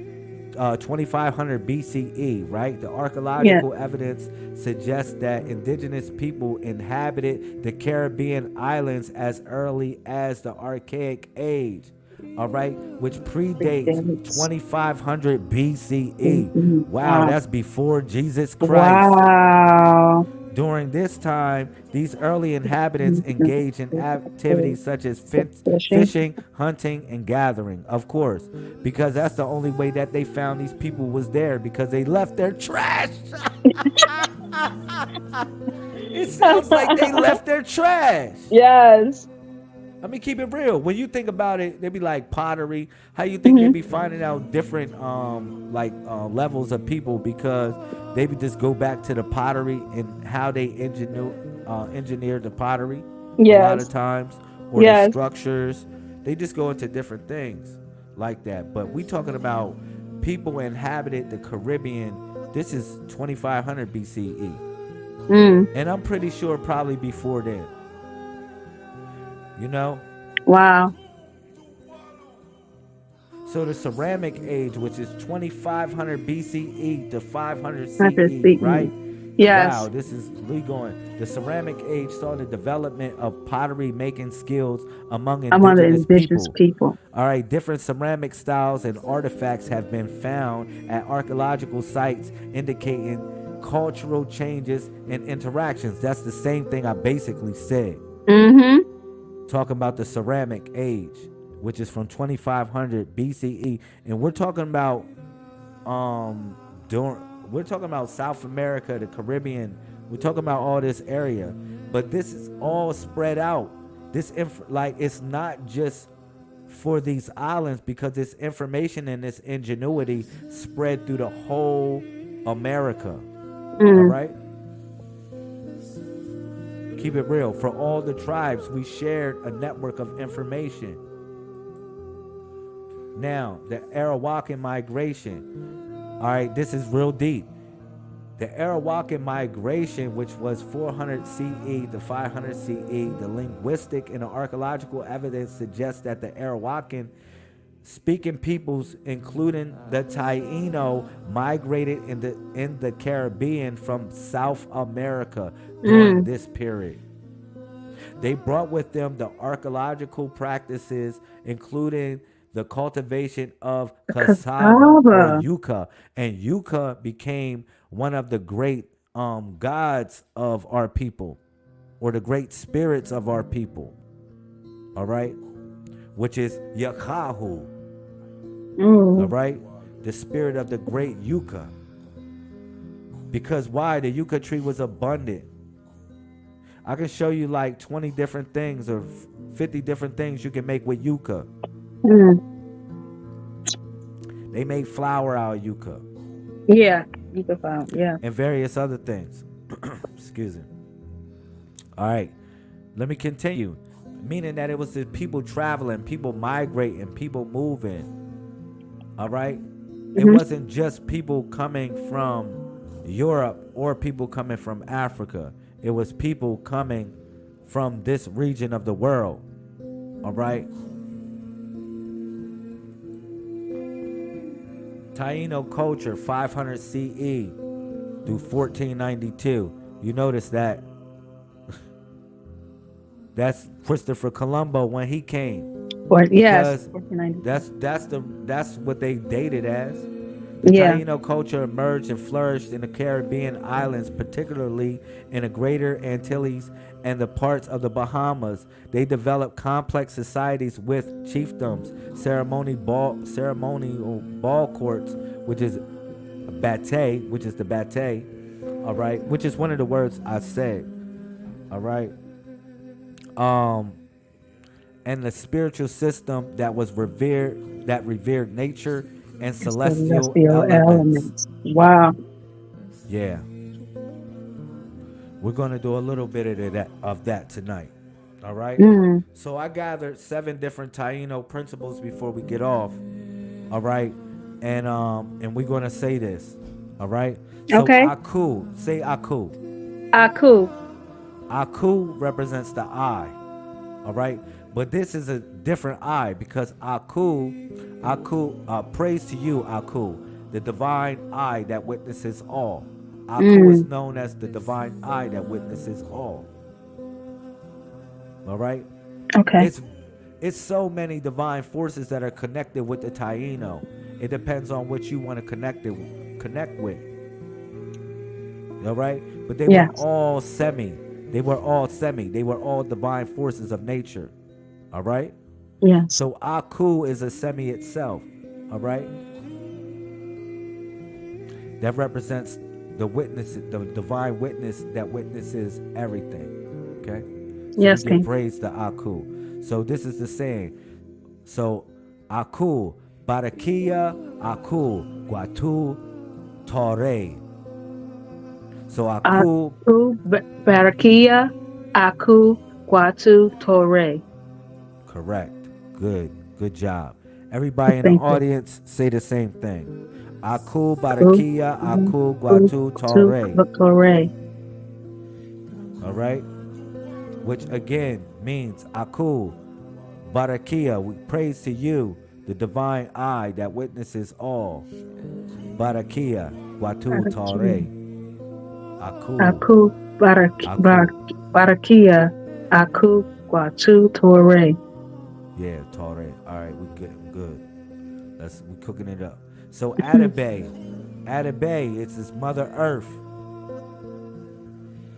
2500 BCE, right? The Yeah. archaeological evidence suggests that indigenous people inhabited the Caribbean islands as early as the Archaic Age, all right, which predates Predates. 2500 BCE. Mhm. Wow, Wow. that's before Jesus Christ. Wow. During this time, these early inhabitants engaged in activities such as Fishing. fishing, hunting, and gathering, of course, because that's the only way that they found these people was there, because they left their trash. It sounds like they left their trash. Yes. I mean, keep it real. When you think about it, they be like pottery. How you think they Mm-hmm. be finding out different levels of people, because they would just go back to the pottery and how they engineered the pottery a lot of Yes. times, or the Yes. structures. They just go into different things like that. But we talking about people inhabited the Caribbean. This is 2500 BCE, Mm. and I'm pretty sure probably before then. You know. Wow. So the ceramic age, which is 2500 BCE to 500 Not just CE, right? speaking. Yes. Wow, this is really going. The ceramic age saw the development of pottery making skills among Among the indigenous indigenous people. people. All right, different ceramic styles and artifacts have been found at archaeological sites indicating cultural changes and interactions. That's the same thing I basically said. Mm-hmm. Talking about the ceramic age, which is from 2500 BCE, and we're talking about we're talking about South America, the Caribbean. We're talking about all this area, but this is all spread out. This it's not just for these islands, because this information and this ingenuity spread through the whole America. All Mm. right. Keep it real. For all the tribes, we shared a network of information. Now, the Arawakan migration. All right, this is real deep. The Arawakan migration, which was 400 CE to 500 CE, the linguistic and the archaeological evidence suggests that the Arawakan speaking peoples, including the Taino, migrated in the Caribbean from South America during Mm. this period. They brought with them the archaeological practices, including the cultivation of cassava or Cassava. yucca, and yucca became one of the great gods of our people, or the great spirits of our people. All right, which is Yakahu. All Mm. right, the spirit of the great yucca. Because why? The yucca tree was abundant. I can show you like 20 different things or 50 different things you can make with yucca. Mm. They made flour out of yucca Yeah. You can find. Yeah. and various other things. Excuse me. All right, let me continue. Meaning that it was the people traveling, people migrating, people moving. All right, it Mm-hmm. wasn't just people coming from Europe or people coming from Africa. It was people coming from this region of the world. All right. Taino culture, 500 CE through 1492. You notice that that's Christopher Colombo when he came, Or yes, because 1490. that's what they dated as. The Yeah. Taino culture emerged and flourished in the Caribbean islands, particularly in the Greater Antilles and the parts of the Bahamas. They developed complex societies with chiefdoms, ceremonial ball courts, which is bate, which is the bate, all right, which is one of the words I said, all right. Um, and the spiritual system that was revered nature and It's celestial celestial elements. elements. Wow. Yeah, we're gonna do a little bit of that tonight. All right. Mm. So I gathered 7 different Taino principles before we get off. All right, and we're gonna say this. All right. So Okay. Aku, say Aku. Aku. Aku represents the eye. All right. But this is a different eye because Aku, praise to you, Aku, the divine eye that witnesses all. Aku is known as the divine eye that witnesses all. All right. Okay. It's so many divine forces that are connected with the Taino. It depends on what you want to connect with. All right. But they were Yes. all semi. They were all semi. They were all divine forces of nature. All right. Yes. So Aku is a semi itself. All right. That represents the witness, the divine witness that witnesses everything. Okay. So Yes, we give King. praise to Aku. So this is the saying. So Aku, Barakia, Aku, Guatu, Tore. So Aku, Aku Barakia. Aku Guatu Tore. correct. Good job. Everybody in the Thank you. audience say the same thing. Aku, Barakia, Aku, Guatu, Tore. Tore. All right. Which again means Aku, Barakia, we praise to you, the divine eye that witnesses all. Barakia, Guatu, Tore. Aku, Aku Aku. Barakia. Aku Guatu Tore. Yeah, Tore. All right, we good. We cooking it up. So Atabay, it's his Mother Earth.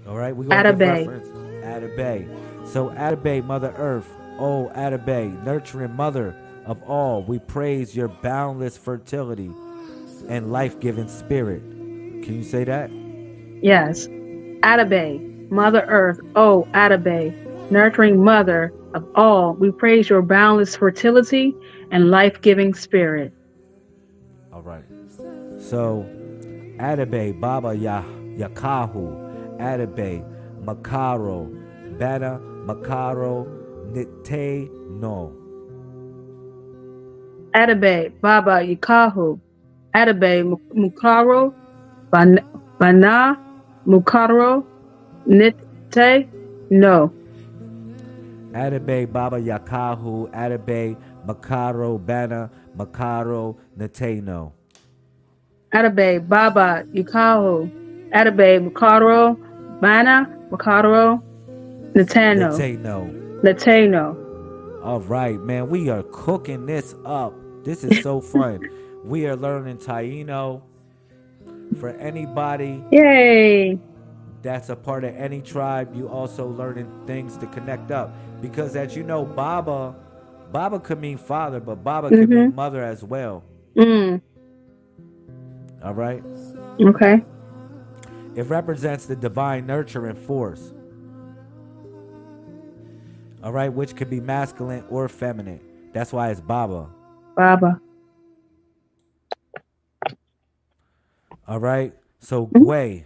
All right, we're gonna give Atabay. reference. Atabay. So Atabay, Mother Earth. Oh, Atabay, nurturing mother of all, we praise your boundless fertility and life-giving spirit. Can you say that? Yes. Atabay, Mother Earth. Oh, Atabay, nurturing mother of all, we praise your boundless fertility and life-giving spirit. All right. So Atabay, Baba Yakahu, Atabay, Makaro, Bana, Makaro, Nite No. Atabay, Baba Yakahu, Atabay, Mukaro, Bana, Mukaro, Nite No. Atabay, Baba Yakahu, Atabay, Makaro, Bana, Makaro, Nateno. Atabay, Baba Yakahu, Atabay, Mukaro, Bana, Mukaro, Natano. Latino. All right, man. We are cooking this up. This is so fun. We are learning Taino. For anybody Yay. that's a part of any tribe, you also learning things to connect up. Because as you know, Baba could mean father, but Baba can mean mother as well. Mm. All right. Okay. It represents the divine nurturing force. All right, which could be masculine or feminine. That's why it's Baba. Baba. All right. So Gwe,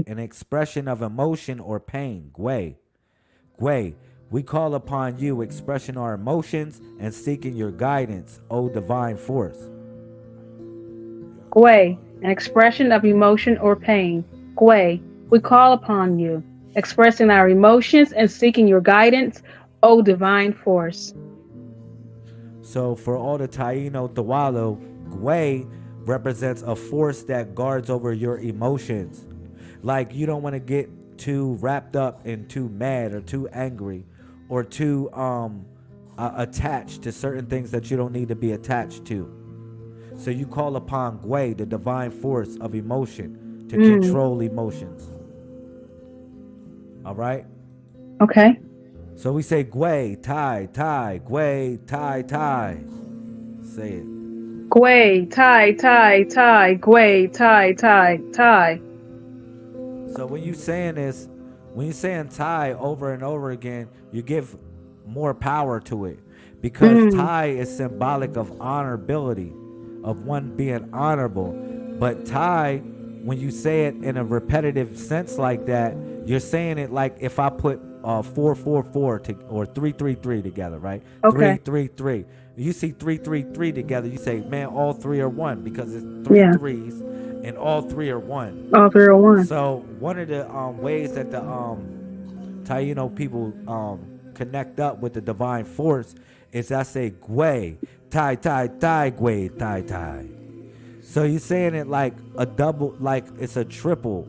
an expression of emotion or pain. Gwe, we call upon you, expressing our emotions and seeking your guidance, O divine force. Gwe, an expression of emotion or pain. Gwe, we call upon you, expressing our emotions and seeking your guidance, O divine force. So for all the Taino Tawalo, Gwe represents a force that guards over your emotions. Like you don't want to get too wrapped up and too mad or too angry or too attached to certain things that you don't need to be attached to. So you call upon Gwe, the divine force of emotion, to control emotions. All right? Okay. So we say Gwe, Tai, Tai, Gwe, Tai, Tai. Say it. Gwe, Tai, Tai, Tai, Gwe, Tai, Tai, Tai. So when you saying this, when you're saying Tai over and over again, you give more power to it. Because Tai is symbolic of honorability, of one being honorable. But Tai, when you say it in a repetitive sense like that, you're saying it like if I put 444 or 333 together, right? Okay. 333. You see 333 together, you say, man, all three are one because it's three threes and all three are one. All three are one. So one of the ways that the Taino people connect up with the divine force is I say Gwe, Tai, Tai, Tai, Gwe, Tai, Tai. So you're saying it like a double, like it's a triple.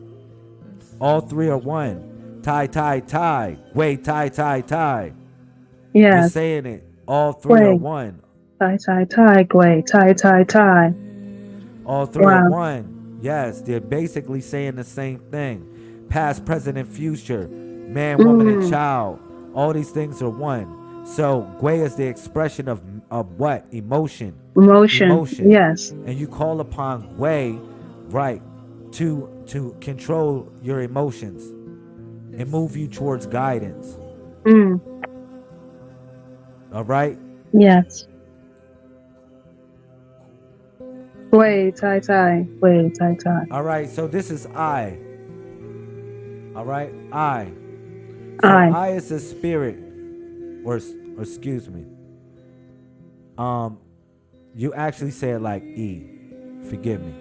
All three are one. Tai, Tai, Tai, Gwe, Tai, Tai, Tai. Yes. You're saying it. All three are one. Tai, Tai, Tai, Gwe, Tai, Tai, Tai. All three are one. Yes, they're basically saying the same thing. Past, present, and future. Man, woman, and child. All these things are one. So Gwe is the expression of what? Emotion. Emotion. Yes. And you call upon Gwe, right, to control your emotions and move you towards guidance. All right? Yes. Gwe, Tai, Tai, Gwe, Tai, Tai. All right, so this is I. All right? I. So I is the spirit, or excuse me. You actually say it like E. Forgive me.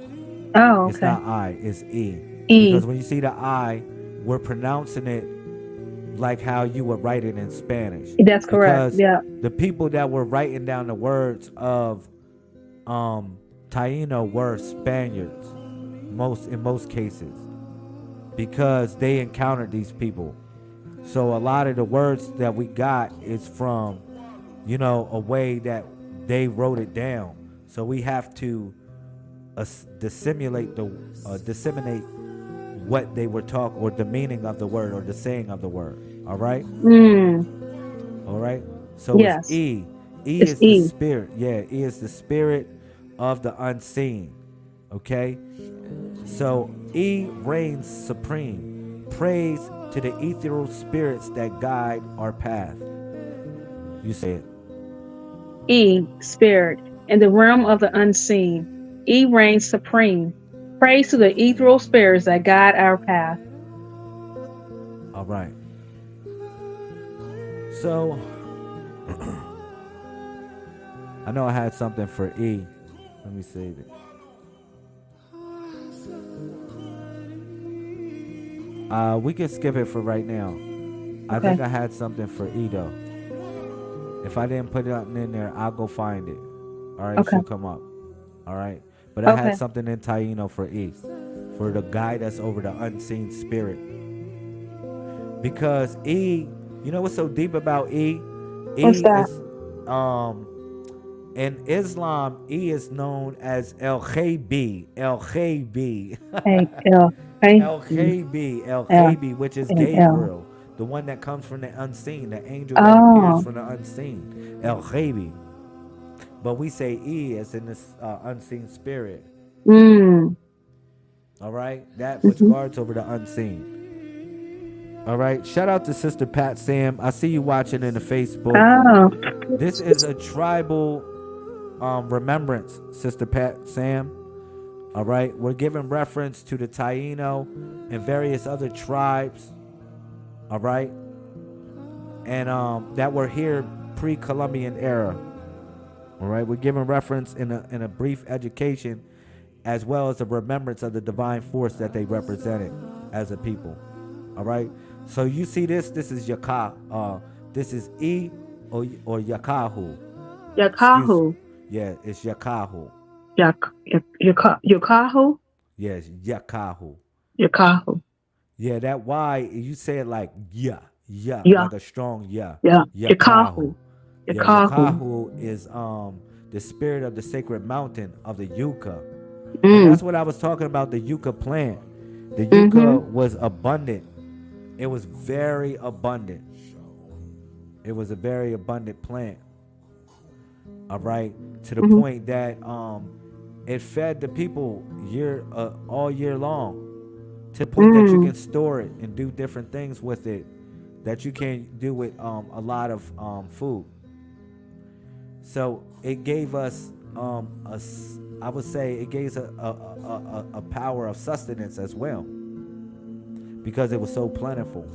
Oh, okay. It's not I, it's E. E. Because when you see the I, we're pronouncing it like how you would write it in Spanish. That's correct. Because the people that were writing down the words of Taino were Spaniards, in most cases, because they encountered these people. So a lot of the words that we got is from, a way that they wrote it down. So we have to disseminate what they were talking, or the meaning of the word, or the saying of the word. All right? All right? So it's E. E is the spirit. Yeah, E is the spirit of the unseen. Okay? So E reigns supreme. Praise to the ethereal spirits that guide our path. You say it. E, spirit, in the realm of the unseen. E reigns supreme. Praise to the ethereal spirits that guide our path. All right. So, I know I had something for E. Let me save it. We can skip it for right now. I think I had something for E though. If I didn't put it in there, I'll go find it. All right, it should come up. All right. But I had something in Taino for E, for to guide us over the unseen spirit. Because E, you know what's so deep about E? What's that? In Islam, E is known as El Khaybi. El Khaybi. El Khaybi. El Khaybi, which is Gabriel, the one that comes from the unseen, the angel that appears from the unseen. El Khaybi. But we say E as in this unseen spirit. All right? That which guards over the unseen. All right? Shout out to Sister Pat Sam. I see you watching in the Facebook. This is a tribal remembrance, Sister Pat Sam. All right? We're giving reference to the Taino and various other tribes. All right? And that were here pre-Columbian era. All right, we're giving reference in a brief education, as well as a remembrance of the divine force that they represented as a people. All right, so you see this is Yaka. This is E or Yakahu. Yakahu. Yeah, it's Yakahu. Yakaho? Yes, Yakahu. Yakaho. Yeah, that Y, you say it like yeah, yeah, Yeah, like a strong yeah. yeah. Yakahu. Yakaho. Yeah, Yakaho. Yakahu is the spirit of the sacred mountain of the yucca. And Mm. that's what I was talking about, the yucca plant. The Mm-hmm. yucca was abundant. It was very abundant. It was a very abundant plant. All right, to the Mm-hmm. point that it fed the people all year long. To the point that you Mm. can store it and do different things with it that you can't do with a lot of food. So it gave us I would say it gave us a power of sustenance as well because it was so plentiful.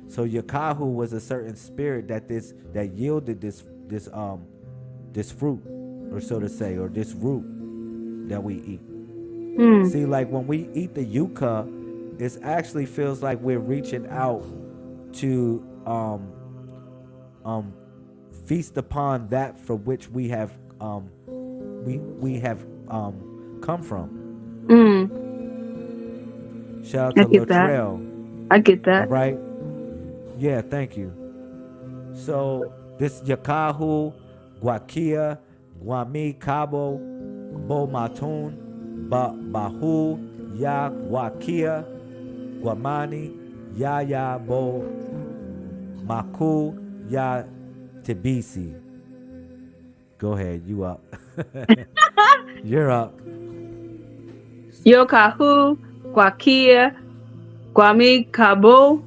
So Yakahu was a certain spirit that yielded this fruit, or so to say, or this root that we eat. Mm. See, like when we eat the yucca, it actually feels like we're reaching out to feast upon that for which we have come from. Mm. Shout I out to get that. Latrell. I get All that. right. Yeah, thank you. So this Yakahu, Guakia, Guami, Cabo, Bo Matun, Bahu, Ya Guakia, Guamani, Ya Ya Bo Maku, Ya Tibisi. Go ahead, you up. You're up. Yokahu, Guakia, Guami Cabo,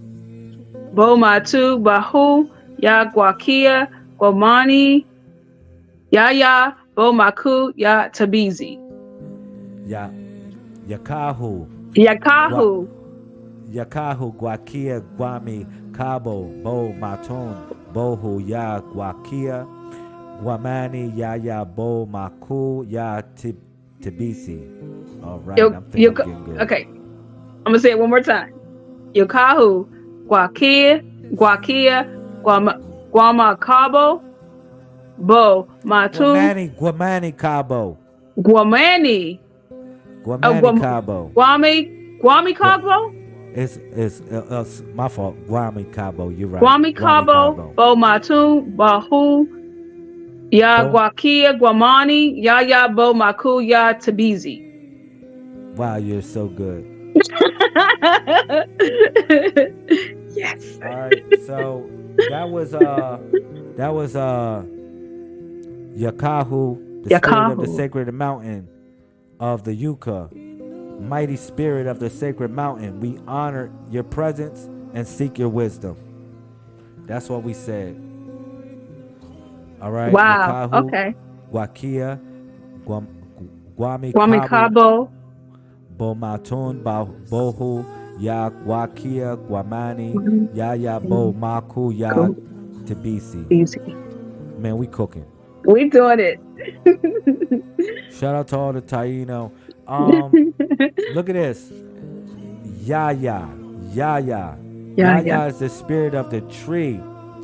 Bomatu, Bahu, Ya Guakia, Guamani, Ya Bomaku, Ya Tabizi. Ya Yakahu. Yakahu. Yakahu, Guakia, Guami, Cabo, Bo Matun, Bohu, Ya Guakia, Guamani, Ya Bo Maku, Ya Tibisi. All right, I'm thinking I'm getting good. Okay, I'm gonna say it one more time. Yokahu, Guakia, Guama Cabo, Bo Matun, Guamani Cabo. Guamani. Cabo. Guami Cabo? It's my fault. Guami Cabo, you're right. Guami Cabo, Bo Matun, Bahu, Ya Guakia, Guamani, Ya Bo Maku, Ya Tabizi. Wow, you're so good. Yes. All right, so that was Yakahu, the spirit of the sacred mountain of the yucca, mighty spirit of the sacred mountain. We honor your presence and seek your wisdom. That's what we said. All right. Wow. Yakahu, Okay. Guakia, Guami Cabo, Bomatun, Bohu, Ya Guakia, Guamani, Ya Bo Maku, Ya Tibisi. Easy. Man, we cooking. We doing it. Shout out to all the Taino. Look at this. Yaya is the spirit of the tree.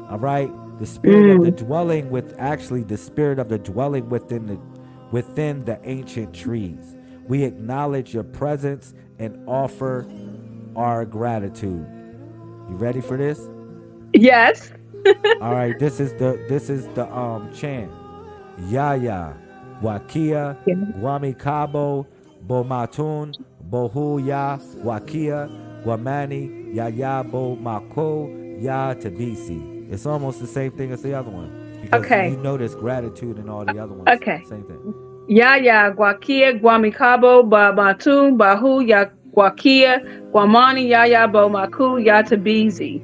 All right, the spirit of the dwelling the spirit of the dwelling within the ancient trees. We acknowledge your presence and offer our gratitude. You ready for this? Yes. All right, this is the chant. Yaya, Wakia, Guami Cabo, Bomatun, Bohu Ya, Wakia, Guamani, Ya Bo Mako, Ya Tabisi. It's almost the same thing as the other one. Because you notice gratitude in all the other ones. Okay. Same thing. Ya Guakia, Guami Cabo, Bamatun, Bahu Ya Guakia, Guamani, Ya Bo Maku, Ya Tabizi.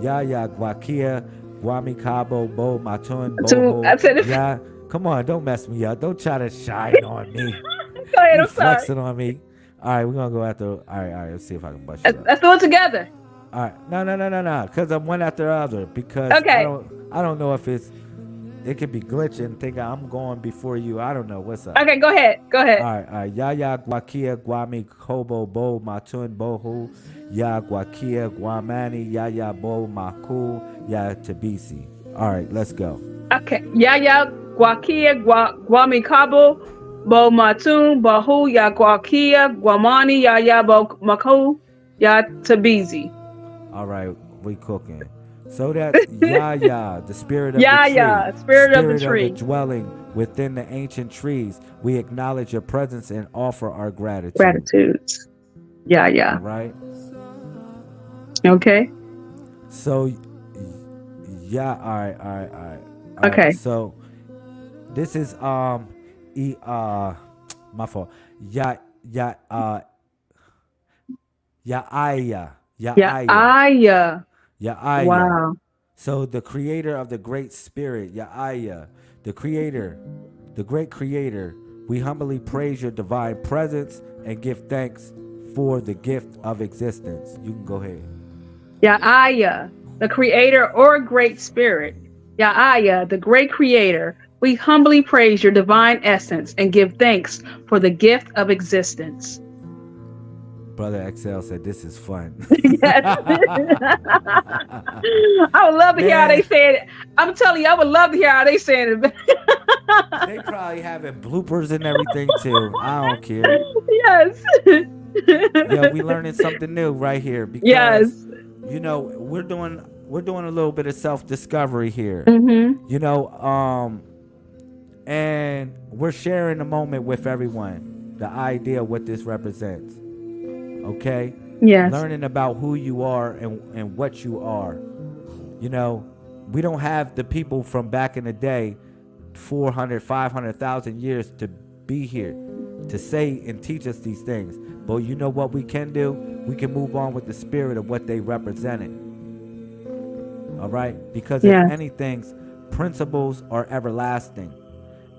Ya Guakia, Guami Cabo, Bo Matun, Boho. Ya. Come on, don't mess me up. Don't try to shine on me. Go ahead, I'm flexing on me. All right, we're gonna go after. All right. Let's see if I can bust you up. Let's do it together. All right, no, because I'm one after the other. Because I don't know if it could be glitching. Think I'm going before you. I don't know what's up. Okay, go ahead. All right. Ya Guakia, Guami Kobo, Bo Matun, Bohu, Ya Guakia, Guamani, Ya Bo Maku, Ya Tabisi. All right, let's go. Okay, Ya Guakia, Guamicabo, Bo Matun, Bahu, Ya Guakia, Guamani, Ya Ya Bo Maku, Ya Tabizi. All right, we cooking. So that's Yaya, the spirit of the Ya tree, Ya, spirit of the spirit of the tree. dwelling within the ancient trees. We acknowledge your presence and offer our gratitude. Gratitudes. Ya All Ya. right. Okay. So, yeah. All right. All right. All right. All right. Okay. So, this is my fault. Yaaya. Ya Yaaya. Aya. Yaaya. Wow. So the creator of the great spirit, Yaaya, the creator, the great creator, we humbly praise your divine presence and give thanks for the gift of existence. You can go ahead. Ya Aya, the creator or great spirit. Ya Aya, the great creator. We humbly praise your divine essence and give thanks for the gift of existence. Brother XL said this is fun. Yes. I would love to hear how they Man. say it. I'm telling you, I would love to hear how they say it. They probably having bloopers and everything too. I don't care. Yes. Yeah, we learning something new right here because Yes. you know we're doing a little bit of self-discovery here. Mm-hmm. You know, and we're sharing a moment with everyone. The idea of what this represents. Okay? Yes. Learning about who you are and what you are. You know, we don't have the people from back in the day, 400, 500,000 years to be here to say and teach us these things. But you know what we can do? We can move on with the spirit of what they represented. All right? Because if anything, principles are everlasting.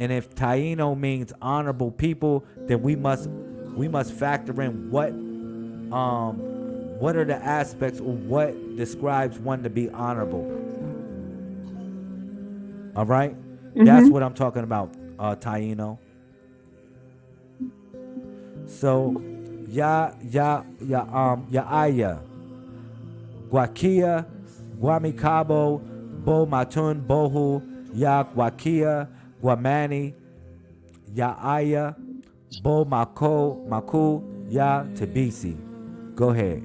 And if Taino means honorable people, then we must factor in what are the aspects or what describes one to be honorable. All right? Mm-hmm. That's what I'm talking about, Taino. So, Aya, Guakia, Guamicabo, Bo Matun, Bohu, Ya Guakia, Guamani, Aya, Bo Maku, Ya Tabisi. Go ahead.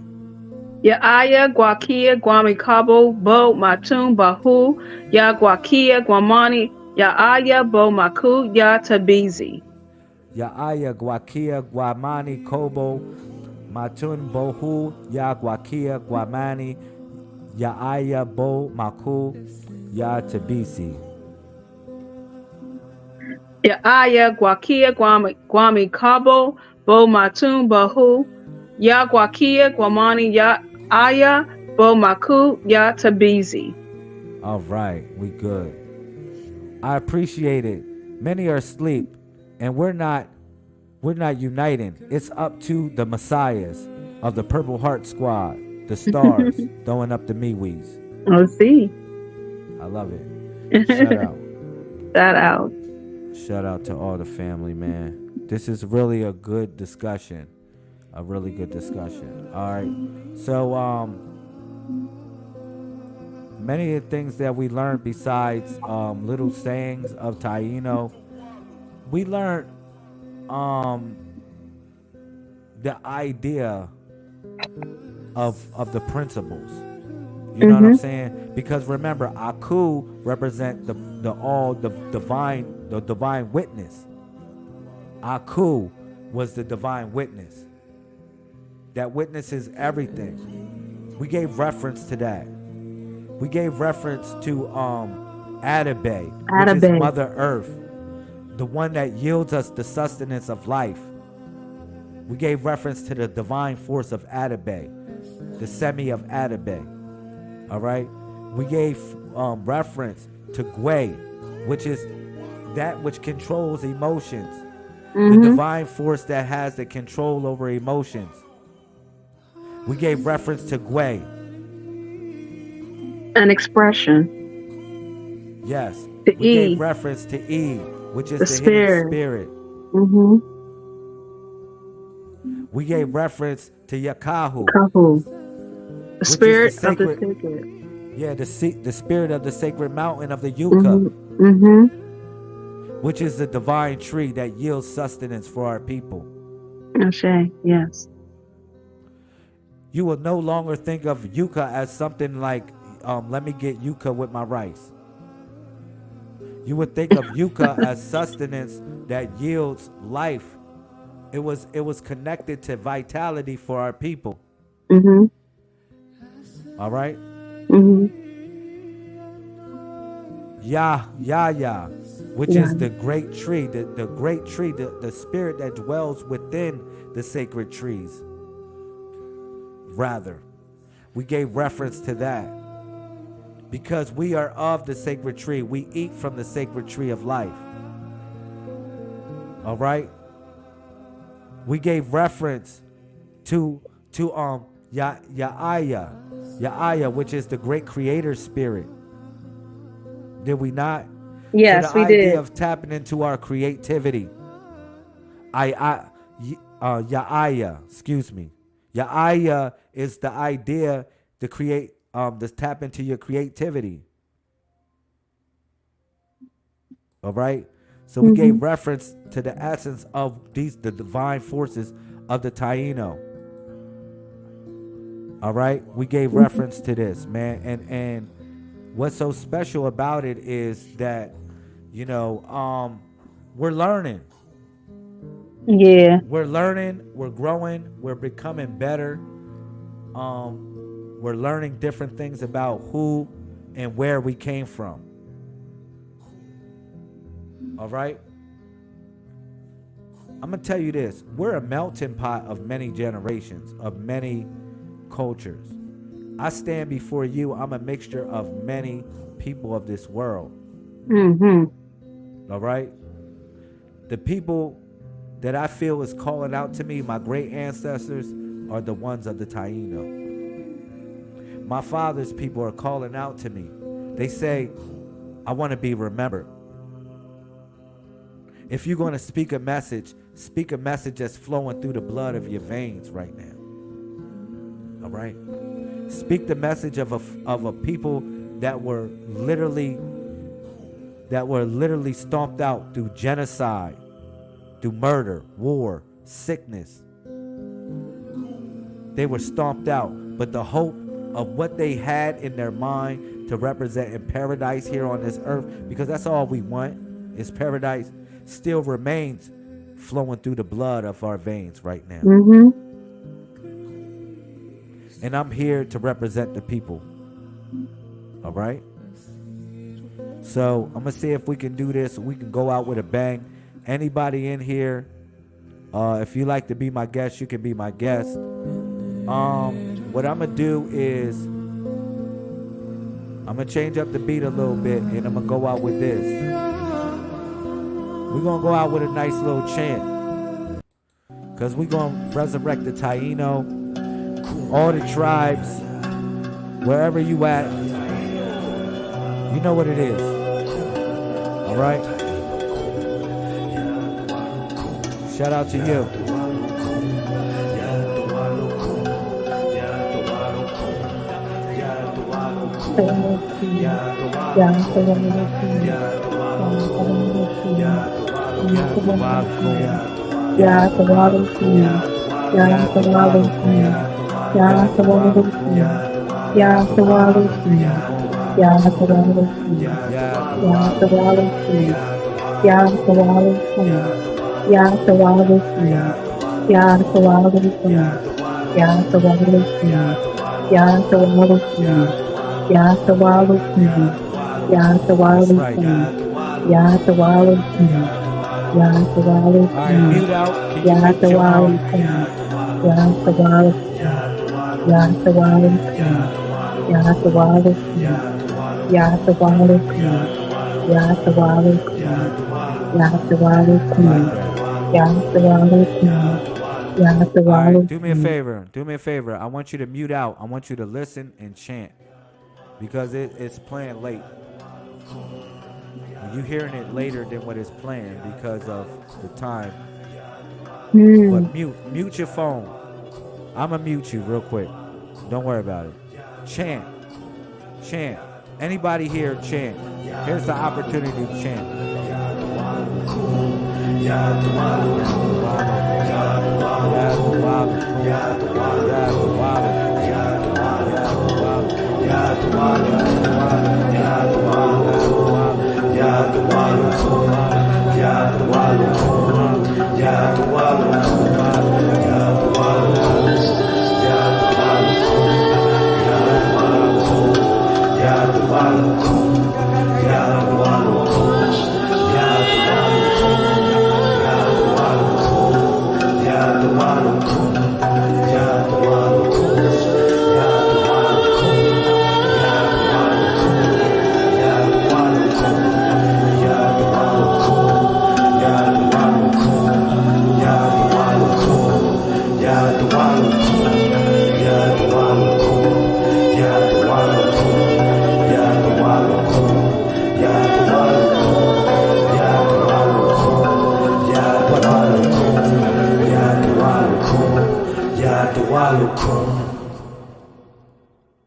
Ya Aya, Guakia, Guamicabo, Bo Matun, Bahu, Ya Guakia, Guamani, Ya Aya, Bo Maku, Ya Tabizi. Yaaya, Guakia, Guamani, Kobo, Matun, Bohu, Ya Guakia, Guamani, Yaaya, Bo Maku, Ya Tabisi. Ya Aya, Guakia, Guamicabo, Bo Matun, Bahu, Ya Guakia, Guamani, Ya Aya, Bo Maku, Ya Tabizi. All right, we good. I appreciate it. Many are asleep, and we're not uniting. It's up to the messiahs of the Purple Heart Squad, the stars throwing up the Miwis. Let's see. I love it. Shout out. Shout out. Shout out to all the family, man. This is really a good discussion. A really good discussion. All right. So, many of the things that we learned besides little sayings of Taino, we learned the idea of the principles. You know what I'm saying? Because remember, Aku represent the divine witness. Aku was the divine witness. That witnesses everything. We gave reference to that. We gave reference to Adabe, which is Mother Earth, the one that yields us the sustenance of life. We gave reference to the divine force of Adabe, the semi of Adabe. All right? We gave reference to Gwe, which is that which controls emotions. The divine force that has the control over emotions. We gave reference to Gwe. An expression. Yes. To we E. gave reference to E, which is the spirit. hidden spirit. We gave reference to Yakahu. The spirit the of the sacred. Yeah, the spirit of the sacred mountain of the Yucca. which is the divine tree that yields sustenance for our people. Ashe, yes. You will no longer think of yucca as something like, let me get yucca with my rice. You would think of yucca as sustenance that yields life. It was connected to vitality for our people. Mm-hmm. All right? Mm-hmm. Ya, which is the great tree, the great tree, the spirit that dwells within the sacred trees. Rather, we gave reference to that. Because we are of the sacred tree. We eat from the sacred tree of life. All right? We gave reference to Ya'aya, which is the great creator spirit. Did we not? Yes, so the we idea did. of tapping into our creativity. Ya'aya, excuse me. Ya'aya is the idea to create, to tap into your creativity. All right? So we gave reference to the essence of the divine forces of the Taino. All right? We gave reference to this, man. And what's so special about it is that, we're learning. Yeah. We're learning, we're growing, we're becoming better. We're learning different things about who and where we came from. All right? I'm going to tell you this. We're a melting pot of many generations, of many cultures. I stand before you. I'm a mixture of many people of this world. Mm-hmm. All right? The people that I feel is calling out to me, my great ancestors, are the ones of the Taino. My father's people are calling out to me. They say, I want to be remembered. If you're going to speak a message that's flowing through the blood of your veins right now. All right? Speak the message of a people that were literally stomped out through genocide, through murder, war, sickness. They were stomped out, but the hope of what they had in their mind to represent in paradise here on this earth, because that's all we want is paradise, still remains flowing through the blood of our veins right now. Mm-hmm. And I'm here to represent the people. All right? So I'm going to see if we can do this. We can go out with a bang. Anybody in here, if you like to be my guest, you can be my guest. What I'm going to do is I'm going to change up the beat a little bit, and I'm going to go out with this. We're going to go out with a nice little chant, because we're going to resurrect the Taino, all the tribes, wherever you at. You know what it is. All right? Shout out to you. Do me a favor. Do me a favor. I want you to mute out. I want you to listen and chant, because it's playing late. You're hearing it later than what it's playing because of the time. But mute your phone. I'm going to mute you real quick. Don't worry about it. Chant. Anybody here chant? Here's the opportunity to chant.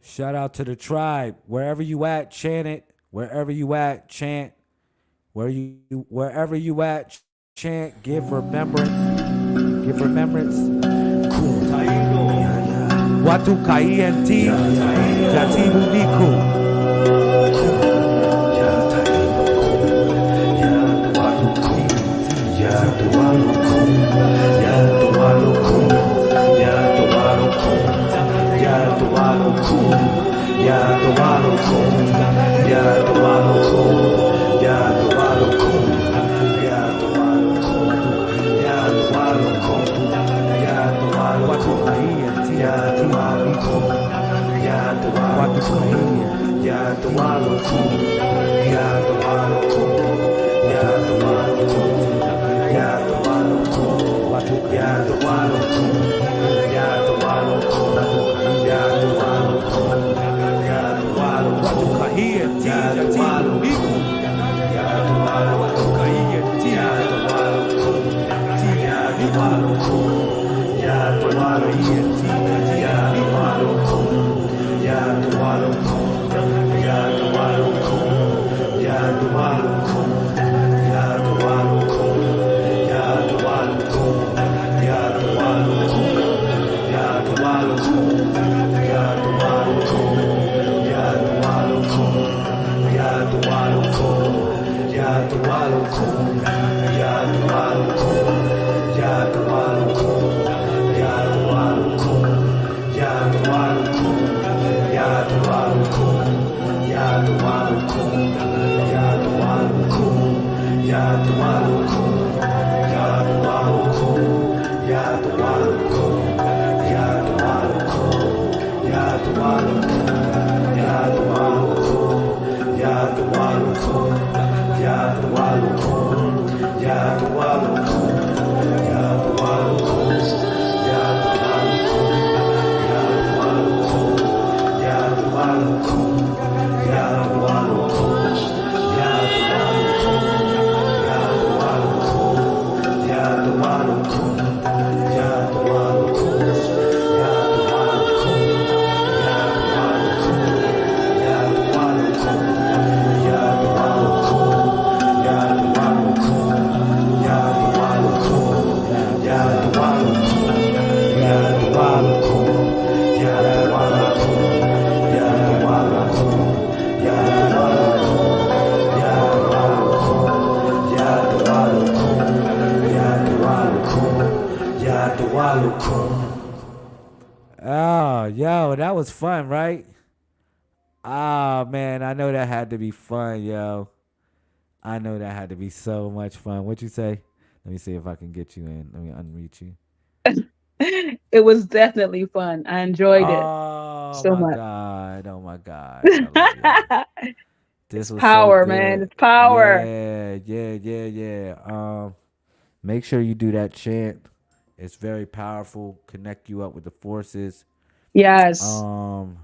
Shout out to the tribe. Wherever you at, chant it. Wherever you at, chant. Wherever you at, chant. Give remembrance. Give remembrance. Watu kaienti. Jati uniku. Oh, yo, that was fun, right? Ah, man, I know that had to be fun, yo. I know that had to be so much fun. What you say? Let me see if I can get you in. Let me unmute you. It was definitely fun. I enjoyed it Oh so my much. God. Oh my gosh. I love y'all. This It's was so power, man. good. It's power. Yeah. Make sure you do that chant. It's very powerful. Connect you up with the forces. Yes, Um,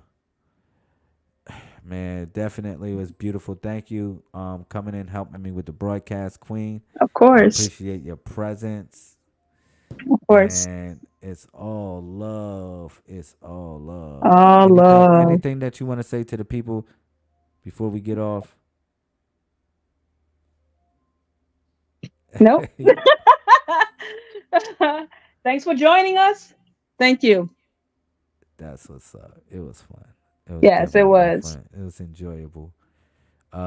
man, definitely was beautiful. Thank you. Coming in helping me with the broadcast, Queen. of I course. appreciate your presence. Of course. And it's all love. It's all love. All love. Anything that you want to say to the people before we get off? Nope. Thanks for joining us. Thank you. That's what's up. It was fun. It was Yes, it definitely was. fun. It was enjoyable.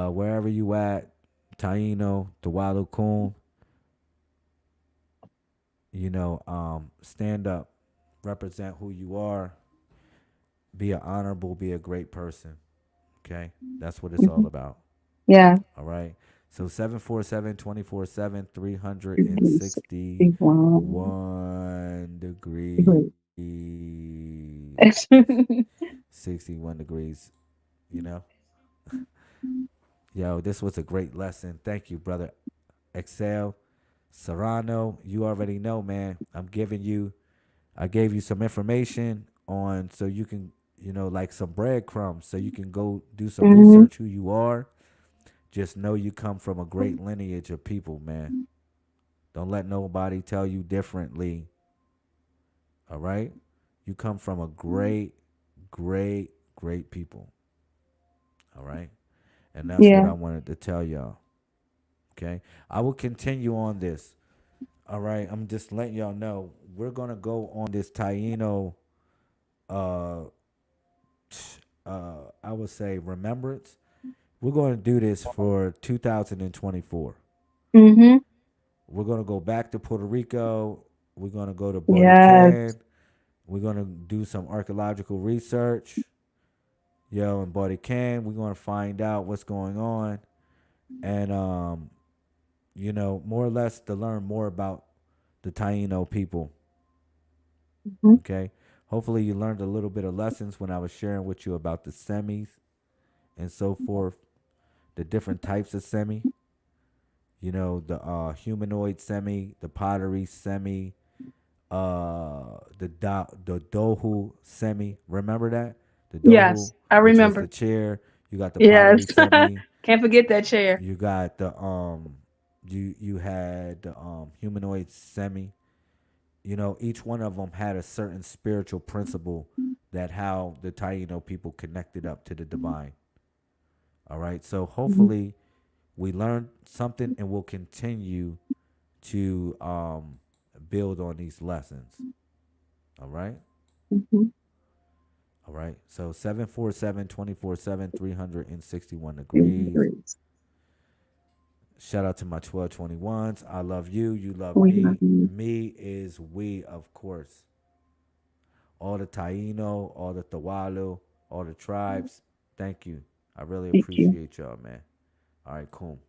Wherever you at, Taino, Tawalu Kun, stand up, represent who you are, be an honorable, be a great person. Okay? That's what it's all Mhm. about. Yeah. All right. So 747 24/7, One 361 degree. degrees. 61 degrees, you know? Yo, this was a great lesson. Thank you, brother. Excel, Serrano, you already know, man. I gave you some information on so you can, like some breadcrumbs so you can go do some Hmm. research who you are. Just know you come from a great lineage of people, man. Don't let nobody tell you differently. All right? You come from a great, great, great people. All right? And that's what Yeah. I wanted to tell y'all. Okay? I will continue on this. All right? I'm just letting y'all know we're going to go on this Taino, uh, I would say, remembrance. We're going to do this for 2024. Hmm. We're going to go back to Puerto Rico. We're going to go to Yes. Bodican. We're going to do some archaeological research. Yo, in Bodican, we're going to find out what's going on. And, more or less to learn more about the Taino people. Hmm. Okay. Hopefully, you learned a little bit of lessons when I was sharing with you about the semis and so forth, the different types of semi. The humanoid semi, the pottery semi, the dohu semi. Remember that the dohu, Yes, I which was remember. the chair. You got the Yes. pottery semi. Can't forget that chair. You got the you had the humanoid semi. Each one of them had a certain spiritual principle that how the Taino people connected up to the divine. All right. So Hmm. hopefully we learned something and we'll continue to build on these lessons. All right. Hmm. All right. So 747 24/7, 361 degrees. Shout out to my 1221s. I love you. You love We love me. you. Me is we, of course. All the Taino, all the Tawalu, all the tribes. Thank you. I really Thank you. appreciate y'all, man. All right, cool.